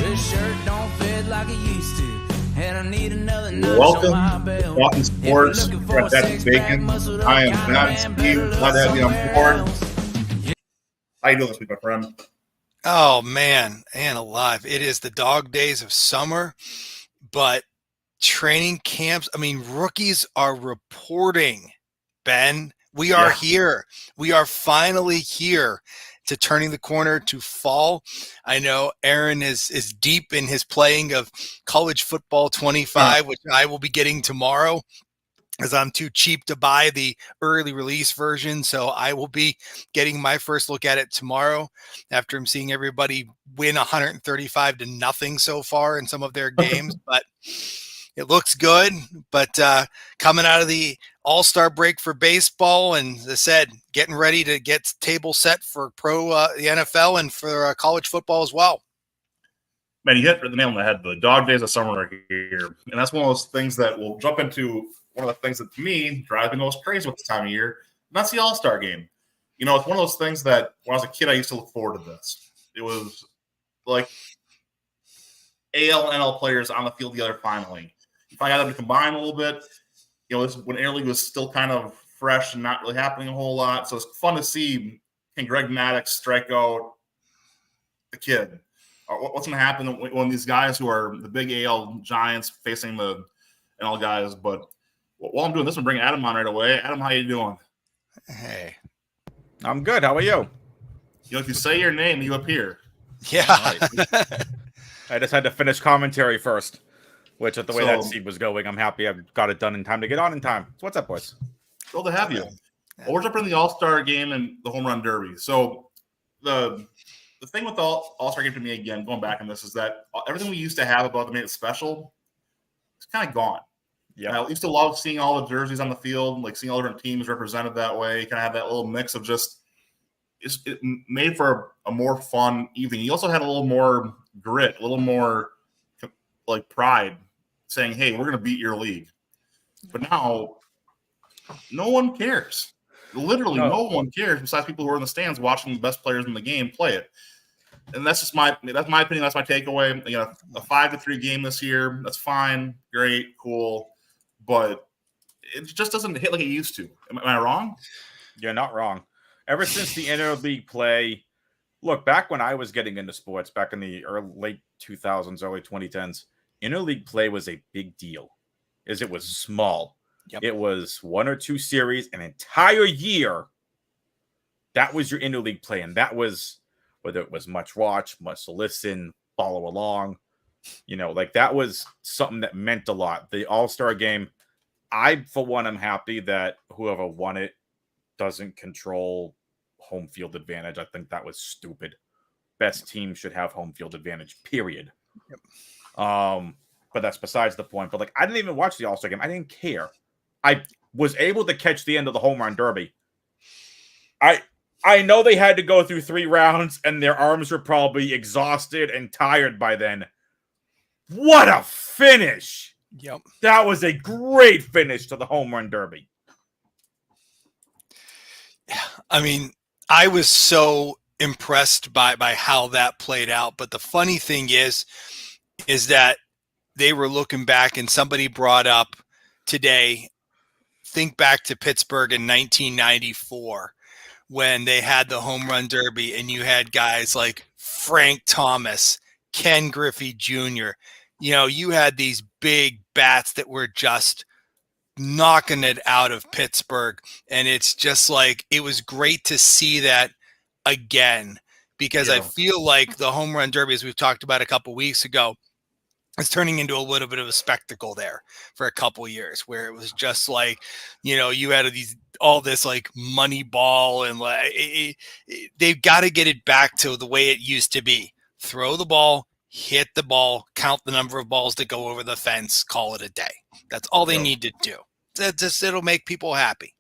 This shirt don't fit like it used to. And I need another notch Welcome on my to belt. Talking Sports. That's Bacon. I am not Steve. Glad to have you on board. How you doing this week, my friend? Oh, man, and alive. It is the dog days of summer, but training camps, rookies are reporting, Ben. We are here. We are finally here to turning the corner to fall. I know Aaron is deep in his playing of College Football 25, which I will be getting tomorrow, as I'm too cheap to buy the early release version. So I will be getting my first look at it tomorrow after I'm seeing everybody win 135-0 so far in some of their games. But it looks good. But coming out of the All-Star break for baseball, and as I said, getting ready to get table set for the NFL and for college football as well. Man, you hit the nail on the head. The dog days of summer are here. And that's one of those things that we'll jump into. One of the things that, to me, drives me most crazy with this time of year, and that's the All-Star game. You know, it's one of those things that when I was a kid, I used to look forward to this. It was like AL and NL players on the field together finally. If I got them to combine a little bit, you know, this when interleague was still kind of fresh and not really happening a whole lot. So it's fun to see, can Greg Maddux strike out the kid? What's going to happen when these guys who are the big AL giants facing the NL guys? But while I'm doing this, I'm bringing Adam on right away. Adam, how you doing? Hey. I'm good. How are you? You know, if you say your name, you appear. Yeah. I just had to finish commentary first, which at the way that seed was going, I'm happy I got it done in time to get on in time. So what's up, boys? Thrilled to have you. Well, we're jumping in the All-Star game and the Home Run Derby. So the thing with the All-Star game to me, again, going back on this, is that everything we used to have about the made it special, it's kind of gone. Yeah, I used to love seeing all the jerseys on the field, like seeing all different teams represented that way. You kind of have that little mix of it made for a more fun evening. You also had a little more grit, a little more like pride, saying, hey, we're going to beat your league. But now, no one cares. Literally, no one cares besides people who are in the stands watching the best players in the game play it. And that's just my opinion. That's my takeaway. You know, a 5-3 game this year, that's fine, great, cool. But it just doesn't hit like it used to. Am I wrong? You're not wrong. Ever since the interleague play, look, back when I was getting into sports, back in the late 2000s, early 2010s, interleague play was a big deal, as it was small. Yep. It was 1 or 2 series, an entire year. That was your interleague play, and that was whether it was much watch, much listen, follow along. You know, like that was something that meant a lot. The All-Star game, for one, I'm happy that whoever won it doesn't control home field advantage. I think that was stupid. Best team should have home field advantage, period. Yep. But that's besides the point. But like, I didn't even watch the All-Star game. I didn't care. I was able to catch the end of the home run derby. I know they had to go through 3 rounds and their arms were probably exhausted and tired by then. What a finish. Yep. That was a great finish to the home run derby. I mean, I was so impressed by how that played out. But the funny thing is that they were looking back and somebody brought up today, think back to Pittsburgh in 1994 when they had the home run derby and you had guys like Frank Thomas, Ken Griffey Jr. You know, you had these big bats that were just knocking it out of Pittsburgh. And it's just like, it was great to see that again, because I feel like the home run derby, as we've talked about a couple weeks ago, is turning into a little bit of a spectacle there for a couple years, where it was just like, you know, you had all this like money ball, and like they've got to get it back to the way it used to be. Throw the ball, hit the ball, count the number of balls that go over the fence, call it a day. That's all they need to do. It'll make people happy.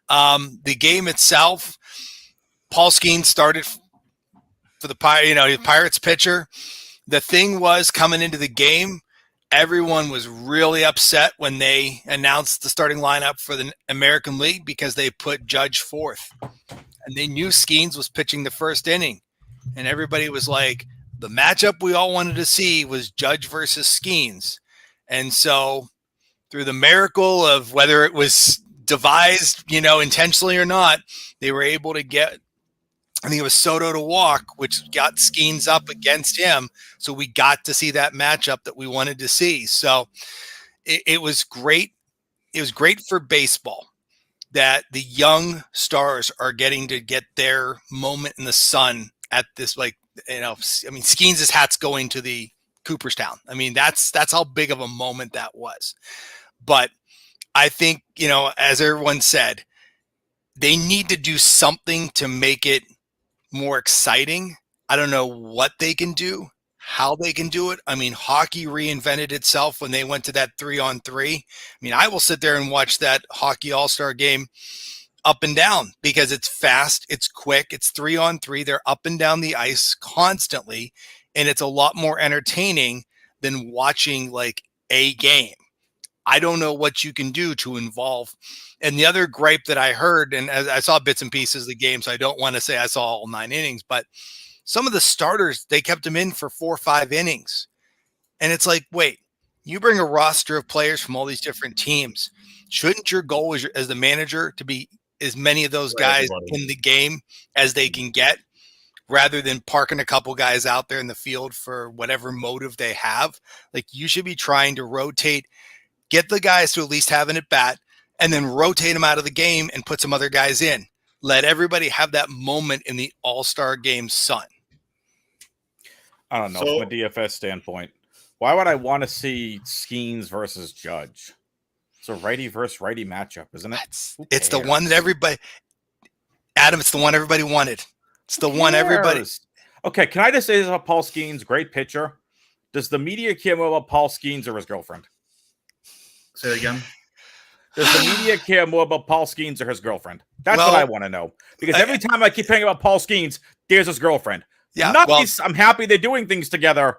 The game itself, Paul Skeens started for the Pirates pitcher. The thing was, coming into the game, everyone was really upset when they announced the starting lineup for the American League because they put Judge fourth. And they knew Skeens was pitching the first inning. And everybody was like, the matchup we all wanted to see was Judge versus Skeens. And so through the miracle of whether it was devised, intentionally or not, they were able to get, I think it was Soto to walk, which got Skeens up against him. So we got to see that matchup that we wanted to see. So it was great. It was great for baseball that the young stars are getting to get their moment in the sun at this, Skeens' hat's going to the Cooperstown. I mean, that's how big of a moment that was. But I think, as everyone said, they need to do something to make it more exciting. I don't know what they can do, how they can do it. I mean, hockey reinvented itself when they went to that 3-on-3. I mean, I will sit there and watch that hockey all-star game up and down because it's fast, it's quick, it's 3-on-3. They're up and down the ice constantly, and it's a lot more entertaining than watching like a game. I don't know what you can do to involve. And the other gripe that I heard, and as I saw bits and pieces of the game, so I don't want to say I saw all 9 innings, but some of the starters, they kept them in for 4 or 5 innings. And it's like, wait, you bring a roster of players from all these different teams. Shouldn't your goal as the manager to be as many of those guys in the game as they can get, rather than parking a couple guys out there in the field for whatever motive they have? Like, you should be trying to rotate, get the guys to at least have an at-bat, and then rotate them out of the game and put some other guys in. Let everybody have that moment in the all-star game sun. I don't know, from a DFS standpoint, why would I want to see Skeens versus Judge? It's a righty versus righty matchup, isn't it? It's the one that everybody, Adam, it's the one everybody wanted. It's the one everybody. Okay, can I just say this about Paul Skeens? Great pitcher. Does the media care more about Paul Skeens or his girlfriend? Say it again. Does the media care more about Paul Skeens or his girlfriend? That's what I want to know. Because every time I keep hearing about Paul Skeens, there's his girlfriend. Yeah, I'm happy they're doing things together.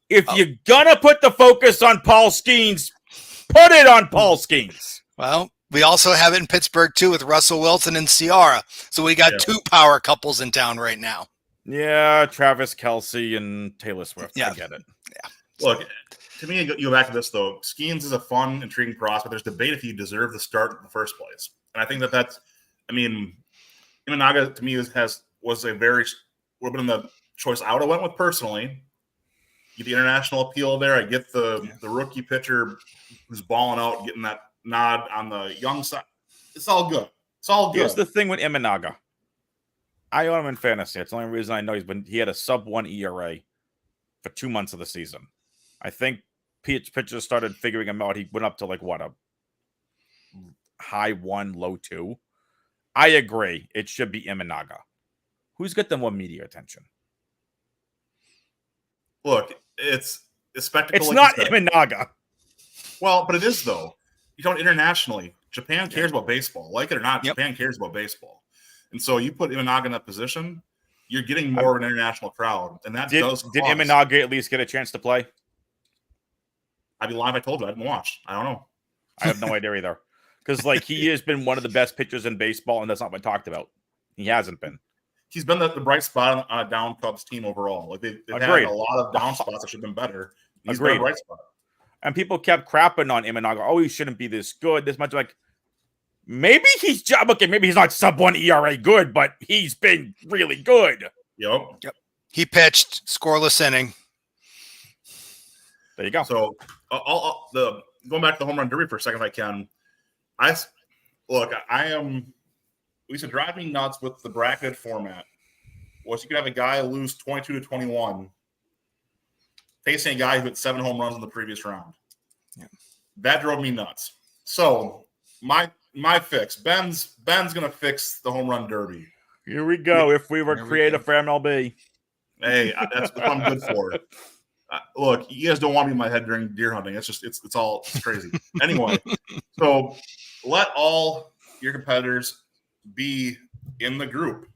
If you're gonna put the focus on Paul Skeens, put it on Paul Skeens. Well, we also have it in Pittsburgh too with Russell Wilson and Ciara. So we got 2 power couples in town right now. Yeah, Travis Kelce and Taylor Swift. Yeah. I get it. Yeah. Look, to me, you go back to this, though. Skeens is a fun, intriguing prospect. There's debate if he deserved the start in the first place. And I think that's, Imanaga, to me, would have been the choice I would have went with personally. Get the international appeal there. I get the rookie pitcher who's balling out, getting that nod on the young side. It's all good. It's all good. Here's the thing with Imanaga. I own him in fantasy. It's the only reason I know he had a sub-1 ERA for 2 months of the season. I think pitchers started figuring him out. He went up to a high 1, low 2. I agree. It should be Imanaga. Who's got the more media attention? Look, it's a spectacle. It's not Imanaga. Well, but it is, though. You don't internationally. Japan cares about baseball. Like it or not, Japan cares about baseball. And so you put Imanaga in that position, you're getting more of an international crowd. And that did Imanaga at least get a chance to play? I'd be lying if I told you. I haven't watched. I don't know. I have no idea either. Because he has been one of the best pitchers in baseball, and that's not been talked about. He hasn't been. He's been the bright spot on a down Cubs team overall. Like they've had a lot of down spots that should have been better. He's been a bright spot. And people kept crapping on Imanaga. Oh, he shouldn't be this good, this much. Like, maybe he's not sub-1 ERA good, but he's been really good. Yep. He pitched scoreless inning. There you go. So going back to the home run derby for a second, if I can. We used to drive me nuts with the bracket format. Was you could have a guy lose 22-21, facing a guy who hit 7 home runs in the previous round. Yeah. That drove me nuts. So my fix, Ben's gonna fix the home run derby. Here we go. If we were creative for MLB, hey, that's what I'm good for. Look, you guys don't want me in my head during deer hunting. It's crazy. Anyway, so let all your competitors be in the group.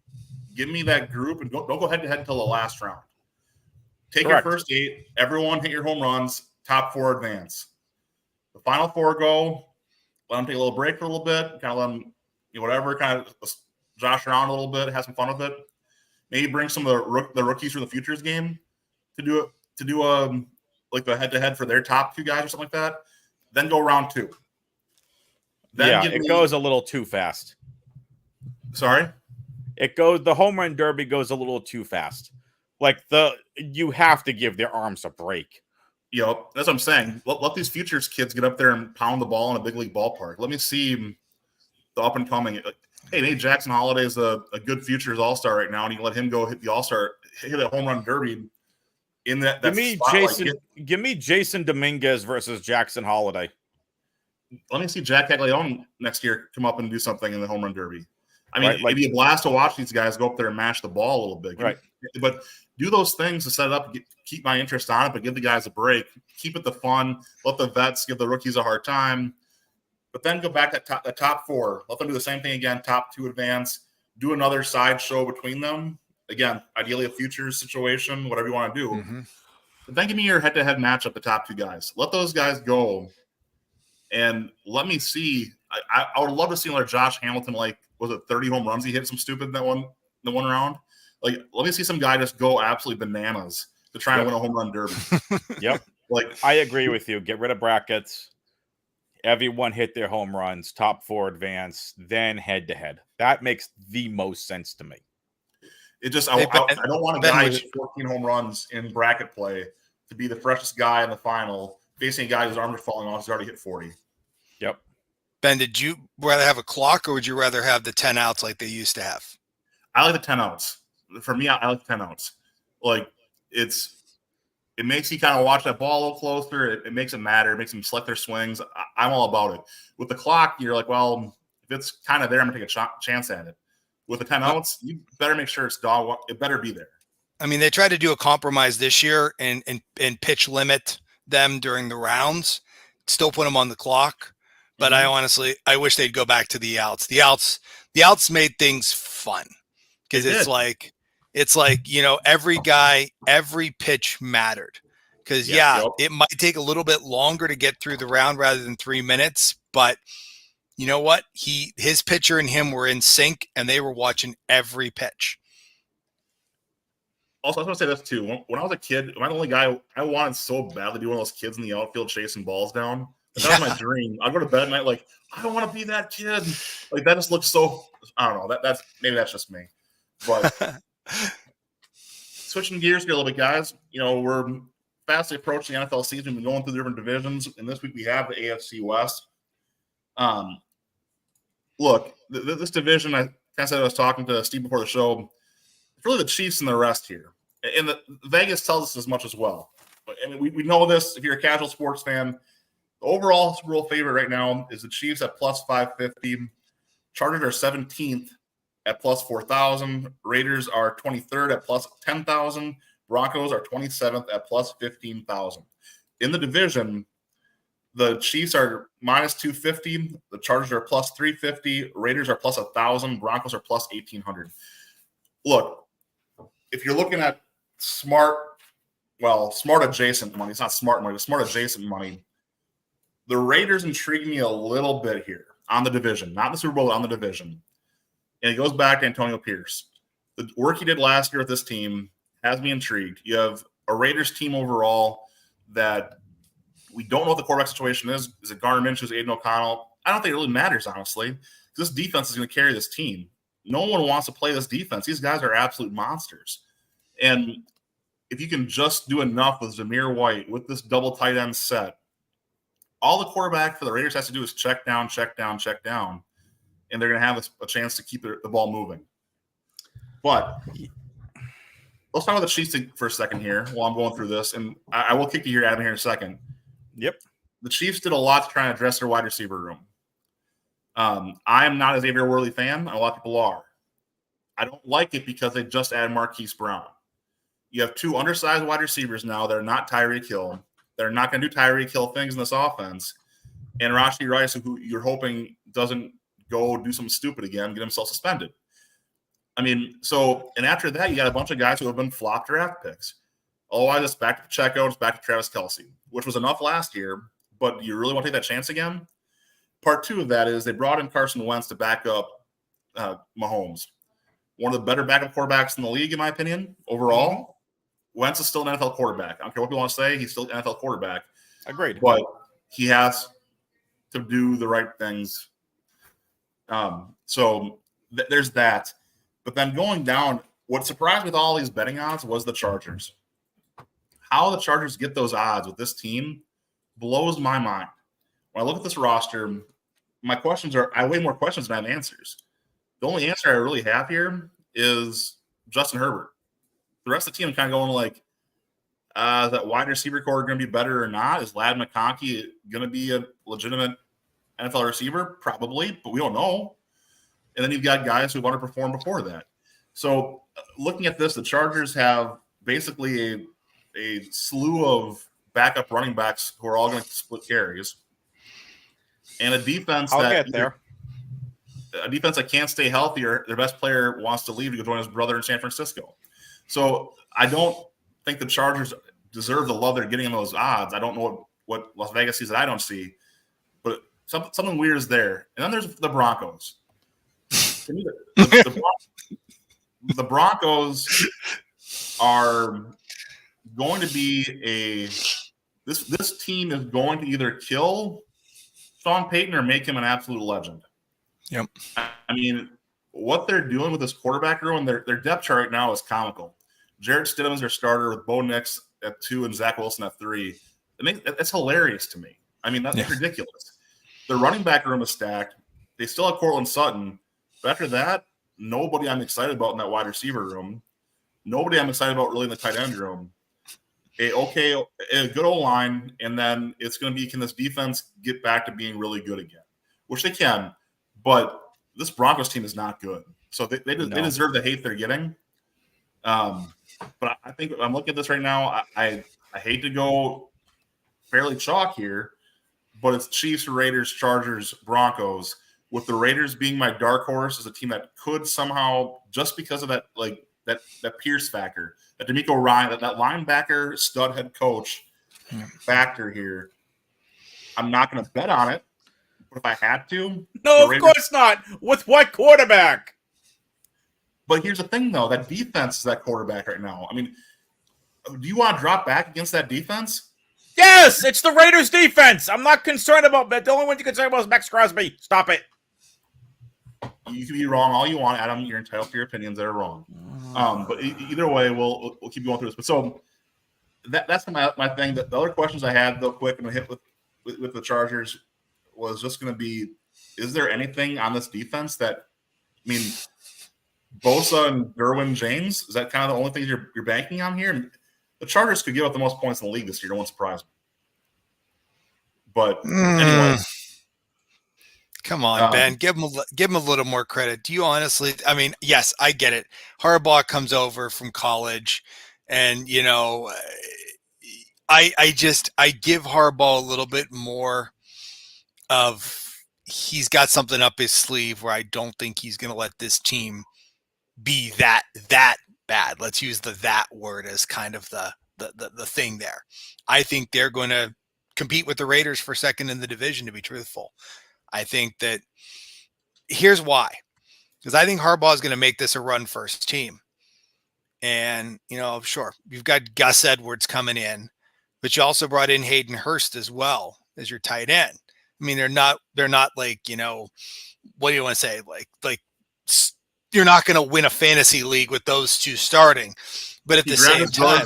Give me that group and don't go head to head until the last round. Take your first 8. Everyone hit your home runs. Top 4 advance. The final 4 go. Let them take a little break for a little bit. Kind of let them, whatever, kind of josh around a little bit, have some fun with it. Maybe bring some of the rookies from the futures game. to do like the head-to-head for their top 2 guys or something like that, then go round 2. Then it goes a little too fast. Sorry? The home run derby goes a little too fast. Like you have to give their arms a break. Yep, that's what I'm saying. Let these futures kids get up there and pound the ball in a big league ballpark. Let me see the up and coming. Hey, Nate Jackson Holiday is a good futures all-star right now, and you let him go hit the all-star, hit a home run derby in that give me Jason Dominguez versus Jackson Holiday. Let me see Jack Caglione next year come up and do something in the home run derby. I mean, right, it'd be a blast to watch these guys go up there and mash the ball a little bit. Right. But do those things to set it up, keep my interest on it, but give the guys a break. Keep it the fun. Let the vets give the rookies a hard time. But then go back to the top 4. Let them do the same thing again, top 2 advance. Do another side show between them. Again, ideally a futures situation, whatever you want to do. Mm-hmm. But then give me your head-to-head matchup, the top 2 guys. Let those guys go. And let me see. I would love to see like Josh Hamilton, like, was it 30 home runs he hit some stupid in the one round? Like, let me see some guy just go absolutely bananas to try and win a home run derby. Yep. Like, I agree with you. Get rid of brackets. Everyone hit their home runs, top 4 advance, then head to head. That makes the most sense to me. It just, I don't want a guy who hit 14 home runs in bracket play to be the freshest guy in the final, facing a guy whose arms are falling off who's already hit 40. Yep. Ben, did you rather have a clock or would you rather have the 10 outs like they used to have? I like the 10 outs. For me, I like the 10 outs. Like, it makes you kind of watch that ball a little closer. It makes it matter. It makes them select their swings. I'm all about it. With the clock, you're like, well, if it's kind of there, I'm going to take a chance at it. With the 10 outs, you better make sure it better be there. I mean, they tried to do a compromise this year and pitch limit them during the rounds, still put them on the clock. But I wish they'd go back to the outs. The outs made things fun because it's like, every guy, every pitch mattered. Because it might take a little bit longer to get through the round rather than 3 minutes. But you know what? His pitcher and him were in sync, and they were watching every pitch. Also, I was going to say this too. When I was a kid, am I the only guy I wanted so badly to be one of those kids in the outfield chasing balls down? That was my dream. I'd go to bed at night like, I don't want to be that kid. Like, that just looks so, I don't know. Maybe that's just me. But switching gears here a little bit, guys. We're fastly approaching the NFL season. We've been going through the different divisions, and this week we have the AFC West. Look, this division, I kind of said I was talking to Steve before the show, it's really the Chiefs and the rest here. And Vegas tells us as much as well. I mean, we know this. If you're a casual sports fan, the overall Super Bowl favorite right now is the Chiefs at plus 550. Chargers are 17th at plus 4,000. Raiders are 23rd at plus 10,000. Broncos are 27th at plus 15,000. In the division, the Chiefs are minus 250. The Chargers are plus 350. Raiders are plus 1,000. Broncos are plus 1,800. Look, if you're looking at smart adjacent money, it's not smart money, but smart adjacent money, the Raiders intrigue me a little bit here on the division, not the Super Bowl, on the division. And it goes back to Antonio Pierce. The work he did last year with this team has me intrigued. You have a Raiders team overall that we don't know what the quarterback situation is. Is it Gardner Minshew? Is it Aiden O'Connell? I don't think it really matters, honestly. This defense is going to carry this team. No one wants to play this defense. These guys are absolute monsters. And if you can just do enough with Zamir White, with this double tight end set, all the quarterback for the Raiders has to do is check down, and they're going to have a chance to keep the ball moving. But let's talk about the Chiefs for a second here while I'm going through this, and I will kick you here, Adam, here in a second. Yep. The Chiefs did a lot to try and address their wide receiver room. I am not a Xavier Worthy fan. A lot of people are. I don't like it because they just added Marquise Brown. You have 2 undersized wide receivers now that are not Tyreek Hill. They're not going to do Tyreek Hill things in this offense. And Rashee Rice, who you're hoping doesn't go do something stupid again, get himself suspended. I mean, and after that, you got a bunch of guys who have been flop draft picks. Otherwise, it's back to Pacheco, it's back to Travis Kelce, which was enough last year, but you really want to take that chance again? Part 2 of that is they brought in Carson Wentz to back up Mahomes. One of the better backup quarterbacks in the league, in my opinion, overall. Wentz is still an NFL quarterback. I don't care what people want to say. He's still an NFL quarterback. Agreed. But he has to do the right things. So there's that. But then going down, what surprised me with all these betting odds was the Chargers. How the Chargers get those odds with this team blows my mind. When I look at this roster, my questions are – I have way more questions than I have answers. The only answer I really have here is Justin Herbert. The rest of the team kind of going like, is that wide receiver core going to be better or not? Is Ladd McConkey going to be a legitimate NFL receiver? Probably, but we don't know. And then you've got guys who underperformed before that. So looking at this, the Chargers have basically a slew of backup running backs who are all going to split carries. And a defense a defense that can't stay healthy or their best player wants to leave to go join his brother in San Francisco. So I don't think the Chargers deserve the love they're getting in those odds. I don't know what Las Vegas sees that I don't see, but something weird is there. And then there's the Broncos. The Broncos are going to be this team is going to either kill Sean Payton or make him an absolute legend. Yep. I mean, what they're doing with this quarterback room and their depth chart right now is comical. Jarrett Stidham is their starter with Bo Nix at 2 and Zach Wilson at 3. That's hilarious to me. I mean, that's ridiculous. The running back room is stacked. They still have Cortland Sutton. But after that, nobody I'm excited about in that wide receiver room. Nobody I'm excited about really in the tight end room. A good old line, and then it's going to be, can this defense get back to being really good again? Which they can, but this Broncos team is not good. So they deserve the hate they're getting. But I think I'm looking at this right now. I hate to go fairly chalk here, but it's Chiefs, Raiders, Chargers, Broncos, with the Raiders being my dark horse as a team that could somehow, just because of that, like that Pierce factor, that DeMeco Ryan, that linebacker stud head coach factor here. I'm not going to bet on it, but if I had to, no, of course not. With what quarterback? But here's the thing, though. That defense is that quarterback right now. I mean, do you want to drop back against that defense? Yes, it's the Raiders' defense. I'm not concerned about that. The only one you're concerned about is Max Crosby. Stop it. You can be wrong all you want, Adam. You're entitled to your opinions that are wrong. But either way, we'll keep going through this. But so that's my thing. The other questions I had, real quick, and I hit with the Chargers was just going to be: is there anything on this defense that, I mean, Bosa and Derwin James, is that kind of the only things you're banking on here? And the Chargers could give up the most points in the league this year. No one surprise me. But anyway. Come on, Ben. Give him a little more credit. Do you honestly? I mean, yes, I get it. Harbaugh comes over from college, and you know, I give Harbaugh a little bit more of he's got something up his sleeve where I don't think he's going to let this team be that bad. Let's use that word as kind of the thing there. I think they're going to compete with the Raiders for second in the division, to be truthful. I think that here's why, because I think Harbaugh is going to make this a run first team. And, you know, sure, you've got Gus Edwards coming in, but you also brought in Hayden Hurst as well as your tight end. I mean, they're not like, you know, what do you want to say? Like you're not going to win a fantasy league with those two starting, but at the same time,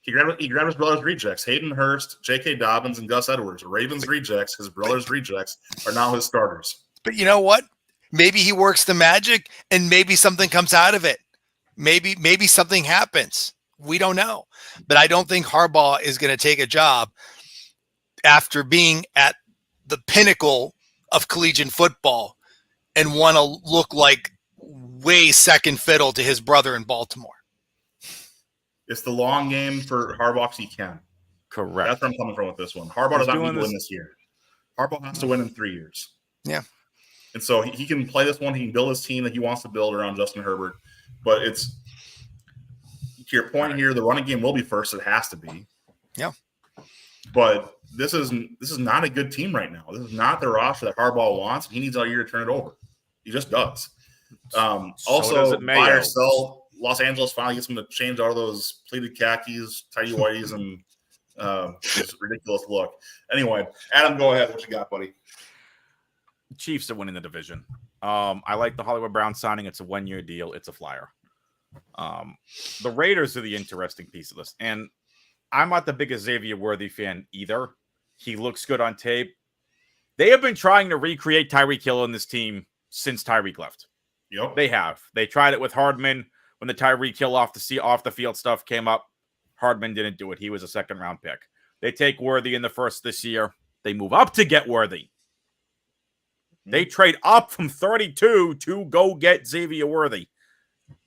He grabbed his brother's rejects. Hayden Hurst, J.K. Dobbins, and Gus Edwards. Ravens rejects, his brother's rejects, are now his starters. But you know what? Maybe he works the magic, and maybe something comes out of it. Maybe something happens. We don't know. But I don't think Harbaugh is going to take a job after being at the pinnacle of collegiate football and want to look like way second fiddle to his brother in Baltimore. It's the long game for Harbaugh. He can. Correct. That's where I'm coming from with this one. Harbaugh does not need to win this year. Harbaugh has to win in 3 years. Yeah. And so he can play this one. He can build his team that he wants to build around Justin Herbert. But it's, to your point here, the running game will be first. It has to be. Yeah. But this is not a good team right now. This is not the roster that Harbaugh wants. He needs all year to turn it over. He just does. Also, buy or sell. Los Angeles finally gets them to change out of those pleated khakis, tidy whities, and this ridiculous look. Anyway, Adam, go ahead. What you got, buddy? Chiefs are winning the division. I like the Hollywood Brown signing. It's a 1-year deal. It's a flyer. The Raiders are the interesting piece of this. And I'm not the biggest Xavier Worthy fan either. He looks good on tape. They have been trying to recreate Tyreek Hill in this team since Tyreek left. Yep. They have. They tried it with Hardman when the Tyreek Hill off the field stuff came up. Hardman didn't do it. He was a 2nd-round pick. They take Worthy in the first this year. They move up to get Worthy. They trade up from 32 to go get Xavier Worthy.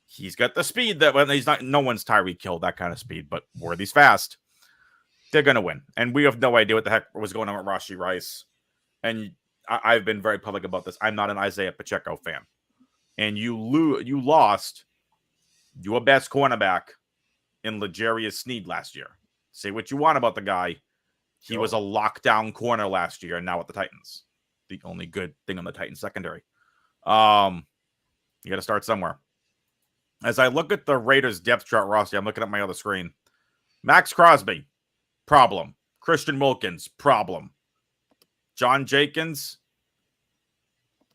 He's got the speed that he's not. No one's Tyreek Hill, that kind of speed, but Worthy's fast. They're going to win. And we have no idea what the heck was going on with Rashee Rice. And I've been very public about this. I'm not an Isaiah Pacheco fan. And you lost your best cornerback in L'Jarius Sneed last year. Say what you want about the guy. He was a lockdown corner last year and now at the Titans. The only good thing on the Titans secondary. You got to start somewhere. As I look at the Raiders depth chart roster, I'm looking at my other screen. Max Crosby, problem. Christian Wilkins, problem. John Jenkins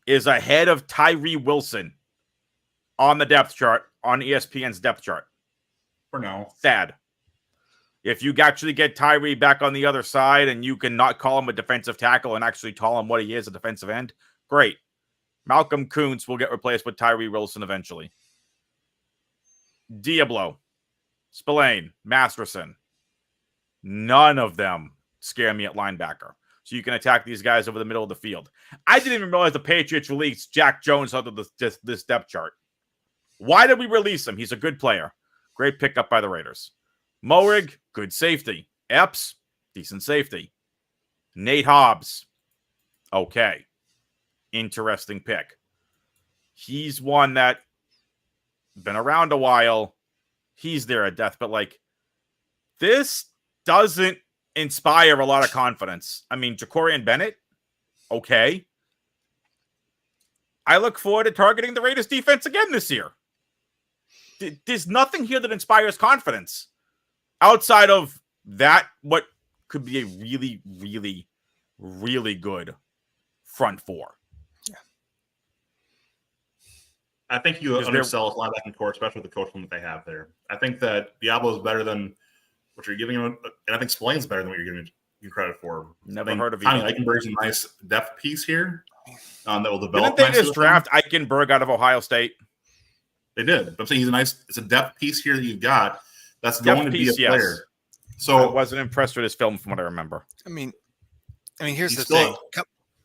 is ahead of Tyree Wilson on the depth chart, on ESPN's depth chart. For now. Sad. If you actually get Tyree back on the other side and you can not call him a defensive tackle and actually call him what he is, a defensive end, great. Malcolm Kuntz will get replaced with Tyree Wilson eventually. Diablo, Spillane, Masterson. None of them scare me at linebacker. So you can attack these guys over the middle of the field. I didn't even realize the Patriots released Jack Jones out of this depth chart. Why did we release him? He's a good player. Great pickup by the Raiders. Moerig, good safety. Epps, decent safety. Nate Hobbs, okay. Interesting pick. He's one that been around a while. He's there at death, but this doesn't inspire a lot of confidence. I mean, Jacorian Bennett, okay. I look forward to targeting the Raiders defense again this year. There's nothing here that inspires confidence outside of that, what could be a really, really, really good front four. I think you undersell his linebacking core, especially with the coach that they have there. I think that Diablo is better than what you're giving him, and I think Spillane's better than what you're giving him credit for. Never heard of Tommy Eichenberg's a nice depth piece here that will develop. Didn't they just draft Eichenberg out of Ohio State? They did. But I'm saying it's a depth piece here that you've got that's going to be a player. So I wasn't impressed with his film from what I remember. I mean, here's the thing.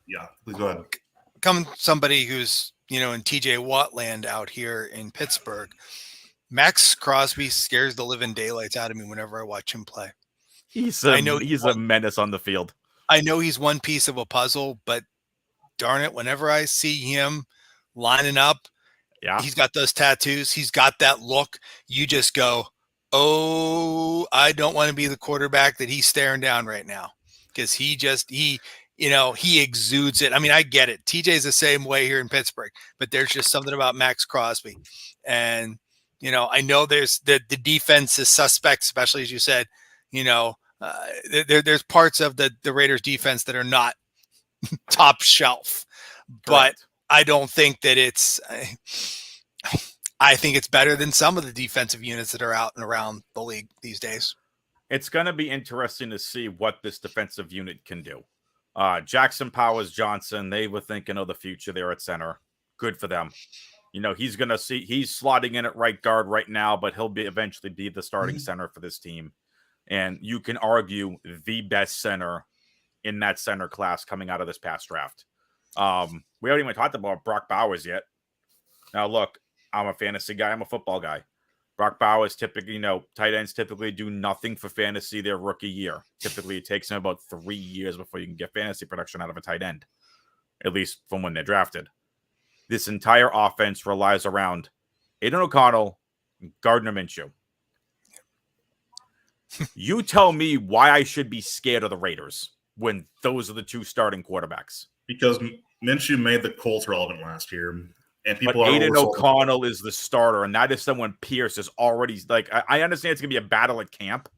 Yeah, please go ahead. Come somebody who's in TJ Watt land out here in Pittsburgh, Max Crosby scares the living daylights out of me whenever I watch him play. He's a menace on the field. I know he's one piece of a puzzle, but darn it, whenever I see him lining up, he's got those tattoos. He's got that look. You just go, oh, I don't want to be the quarterback that he's staring down right now, because he exudes it. I mean, I get it. TJ's the same way here in Pittsburgh, but there's just something about Max Crosby. And, I know there's the defense is suspect, especially as you said, there's parts of the Raiders defense that are not top shelf, but I don't think that I think it's better than some of the defensive units that are out and around the league these days. It's going to be interesting to see what this defensive unit can do. Jackson Powers Johnson, they were thinking of the future there at center. Good for them. He's slotting in at right guard right now, but he'll eventually be the starting center for this team. And you can argue the best center in that center class coming out of this past draft. We haven't even talked about Brock Bowers yet. Now, look, I'm a fantasy guy. I'm a football guy. Brock Bowers typically, tight ends typically do nothing for fantasy their rookie year. Typically, it takes them about 3 years before you can get fantasy production out of a tight end, at least from when they're drafted. This entire offense relies around Aiden O'Connell and Gardner Minshew. You tell me why I should be scared of the Raiders when those are the two starting quarterbacks. Because Minshew made the Colts relevant last year. And But people are Aiden oversold. O'Connell is the starter, and that is someone Pierce is already like. I understand it's gonna be a battle at camp.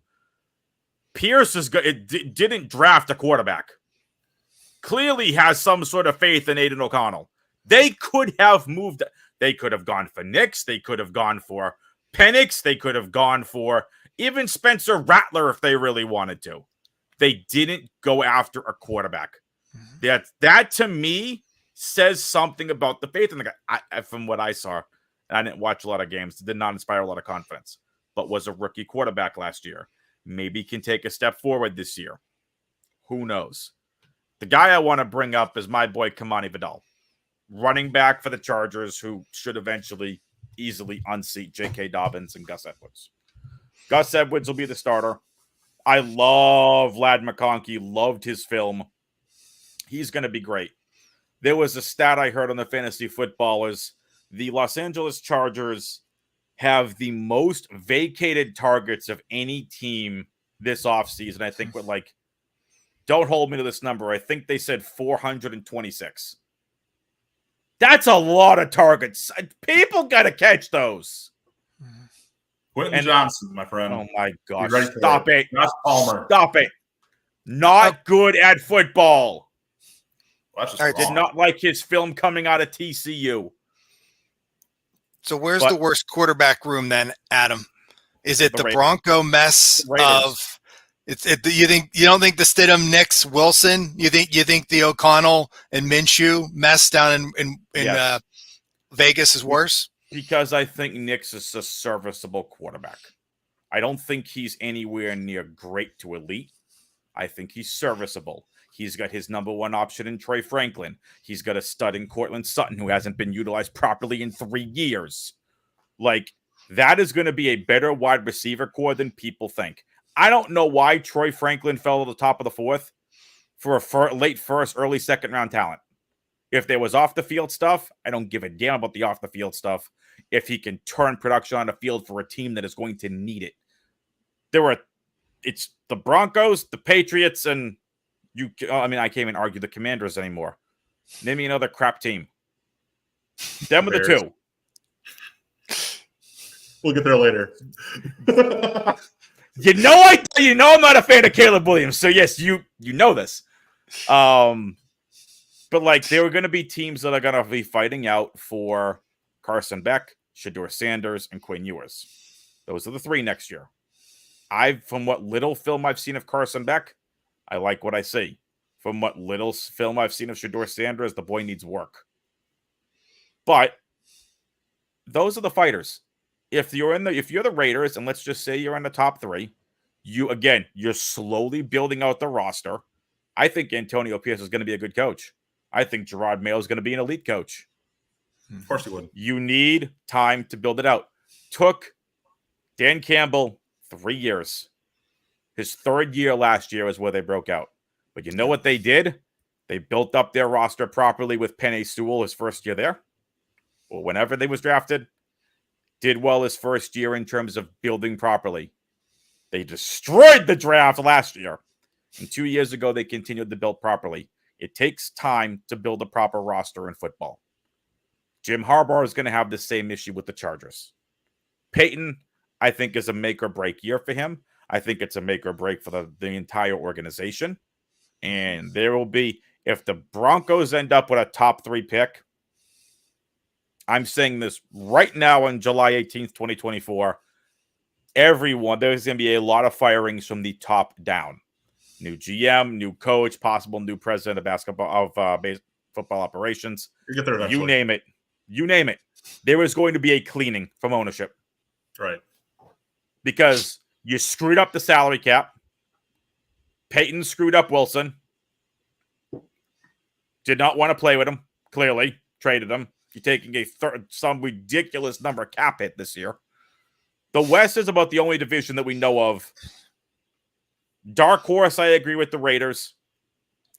Pierce is good. Didn't draft a quarterback. Clearly has some sort of faith in Aiden O'Connell. They could have moved. They could have gone for Nix. They could have gone for Penix. They could have gone for even Spencer Rattler if they really wanted to. They didn't go after a quarterback. That to me says something about the faith in the guy. From what I saw, and I didn't watch a lot of games, it did not inspire a lot of confidence, but was a rookie quarterback last year. Maybe can take a step forward this year. Who knows? The guy I want to bring up is my boy Kamani Vidal, running back for the Chargers, who should eventually easily unseat J.K. Dobbins and Gus Edwards. Gus Edwards will be the starter. I love Lad McConkey, loved his film. He's going to be great. There was a stat I heard on the Fantasy Footballers. The Los Angeles Chargers have the most vacated targets of any team this offseason. I think with don't hold me to this number. I think they said 426. That's a lot of targets. People got to catch those. Quentin Johnson, my friend. Oh, my gosh. Ready Stop it. Josh Palmer. Stop it. Not good at football. Well, that's just All right, wrong. Did not like his film coming out of TCU. So where's the worst quarterback room then, Adam? Is it the Raiders. Bronco mess Raiders. of you don't think the Stidham, Nix, Wilson? You think the O'Connell and Minshew mess down in Yes. Vegas is worse? Because I think Nix is a serviceable quarterback. I don't think he's anywhere near great to elite. I think he's serviceable. He's got his number one option in Troy Franklin. He's got a stud in Cortland Sutton who hasn't been utilized properly in 3 years. That is going to be a better wide receiver core than people think. I don't know why Troy Franklin fell to the top of the fourth for a late first, early second round talent. If there was off the field stuff, I don't give a damn about the off the field stuff. If he can turn production on the field for a team that is going to need it. It's the Broncos, the Patriots, and I can't even argue the Commanders anymore. Name me another crap team. Them are the two. We'll get there later. I'm not a fan of Caleb Williams. So yes, you know this. But there were going to be teams that are going to be fighting out for Carson Beck, Shedeur Sanders, and Quinn Ewers. Those are the three next year. From what little film I've seen of Carson Beck, I like what I see. From what little film I've seen of Shedeur Sanders, the boy needs work. But those are the fighters. If you're the Raiders, and let's just say you're in the top three, you're slowly building out the roster. I think Antonio Pierce is going to be a good coach. I think Gerard Mayo is going to be an elite coach. Of course he would. You need time to build it out. Took Dan Campbell 3 years. His third year last year is where they broke out. But you know what they did? They built up their roster properly with Penei Sewell his first year there. Or whenever they was drafted. Did well his first year in terms of building properly. They destroyed the draft last year. And 2 years ago, they continued to build properly. It takes time to build a proper roster in football. Jim Harbaugh is going to have the same issue with the Chargers. Peyton, I think, is a make or break year for him. I think it's a make or break for the entire organization. And there will be, if the Broncos end up with a top 3 pick, I'm saying this right now on July 18th, 2024, there's going to be a lot of firings from the top down. New GM, new coach, possible new president of football operations. You get there eventually. You name it. There is going to be a cleaning from ownership. Right. Because you screwed up the salary cap. Peyton screwed up Wilson. Did not want to play with him, clearly. Traded him. You're taking some ridiculous number cap hit this year. The West is about the only division that we know of. Dark horse, I agree with the Raiders.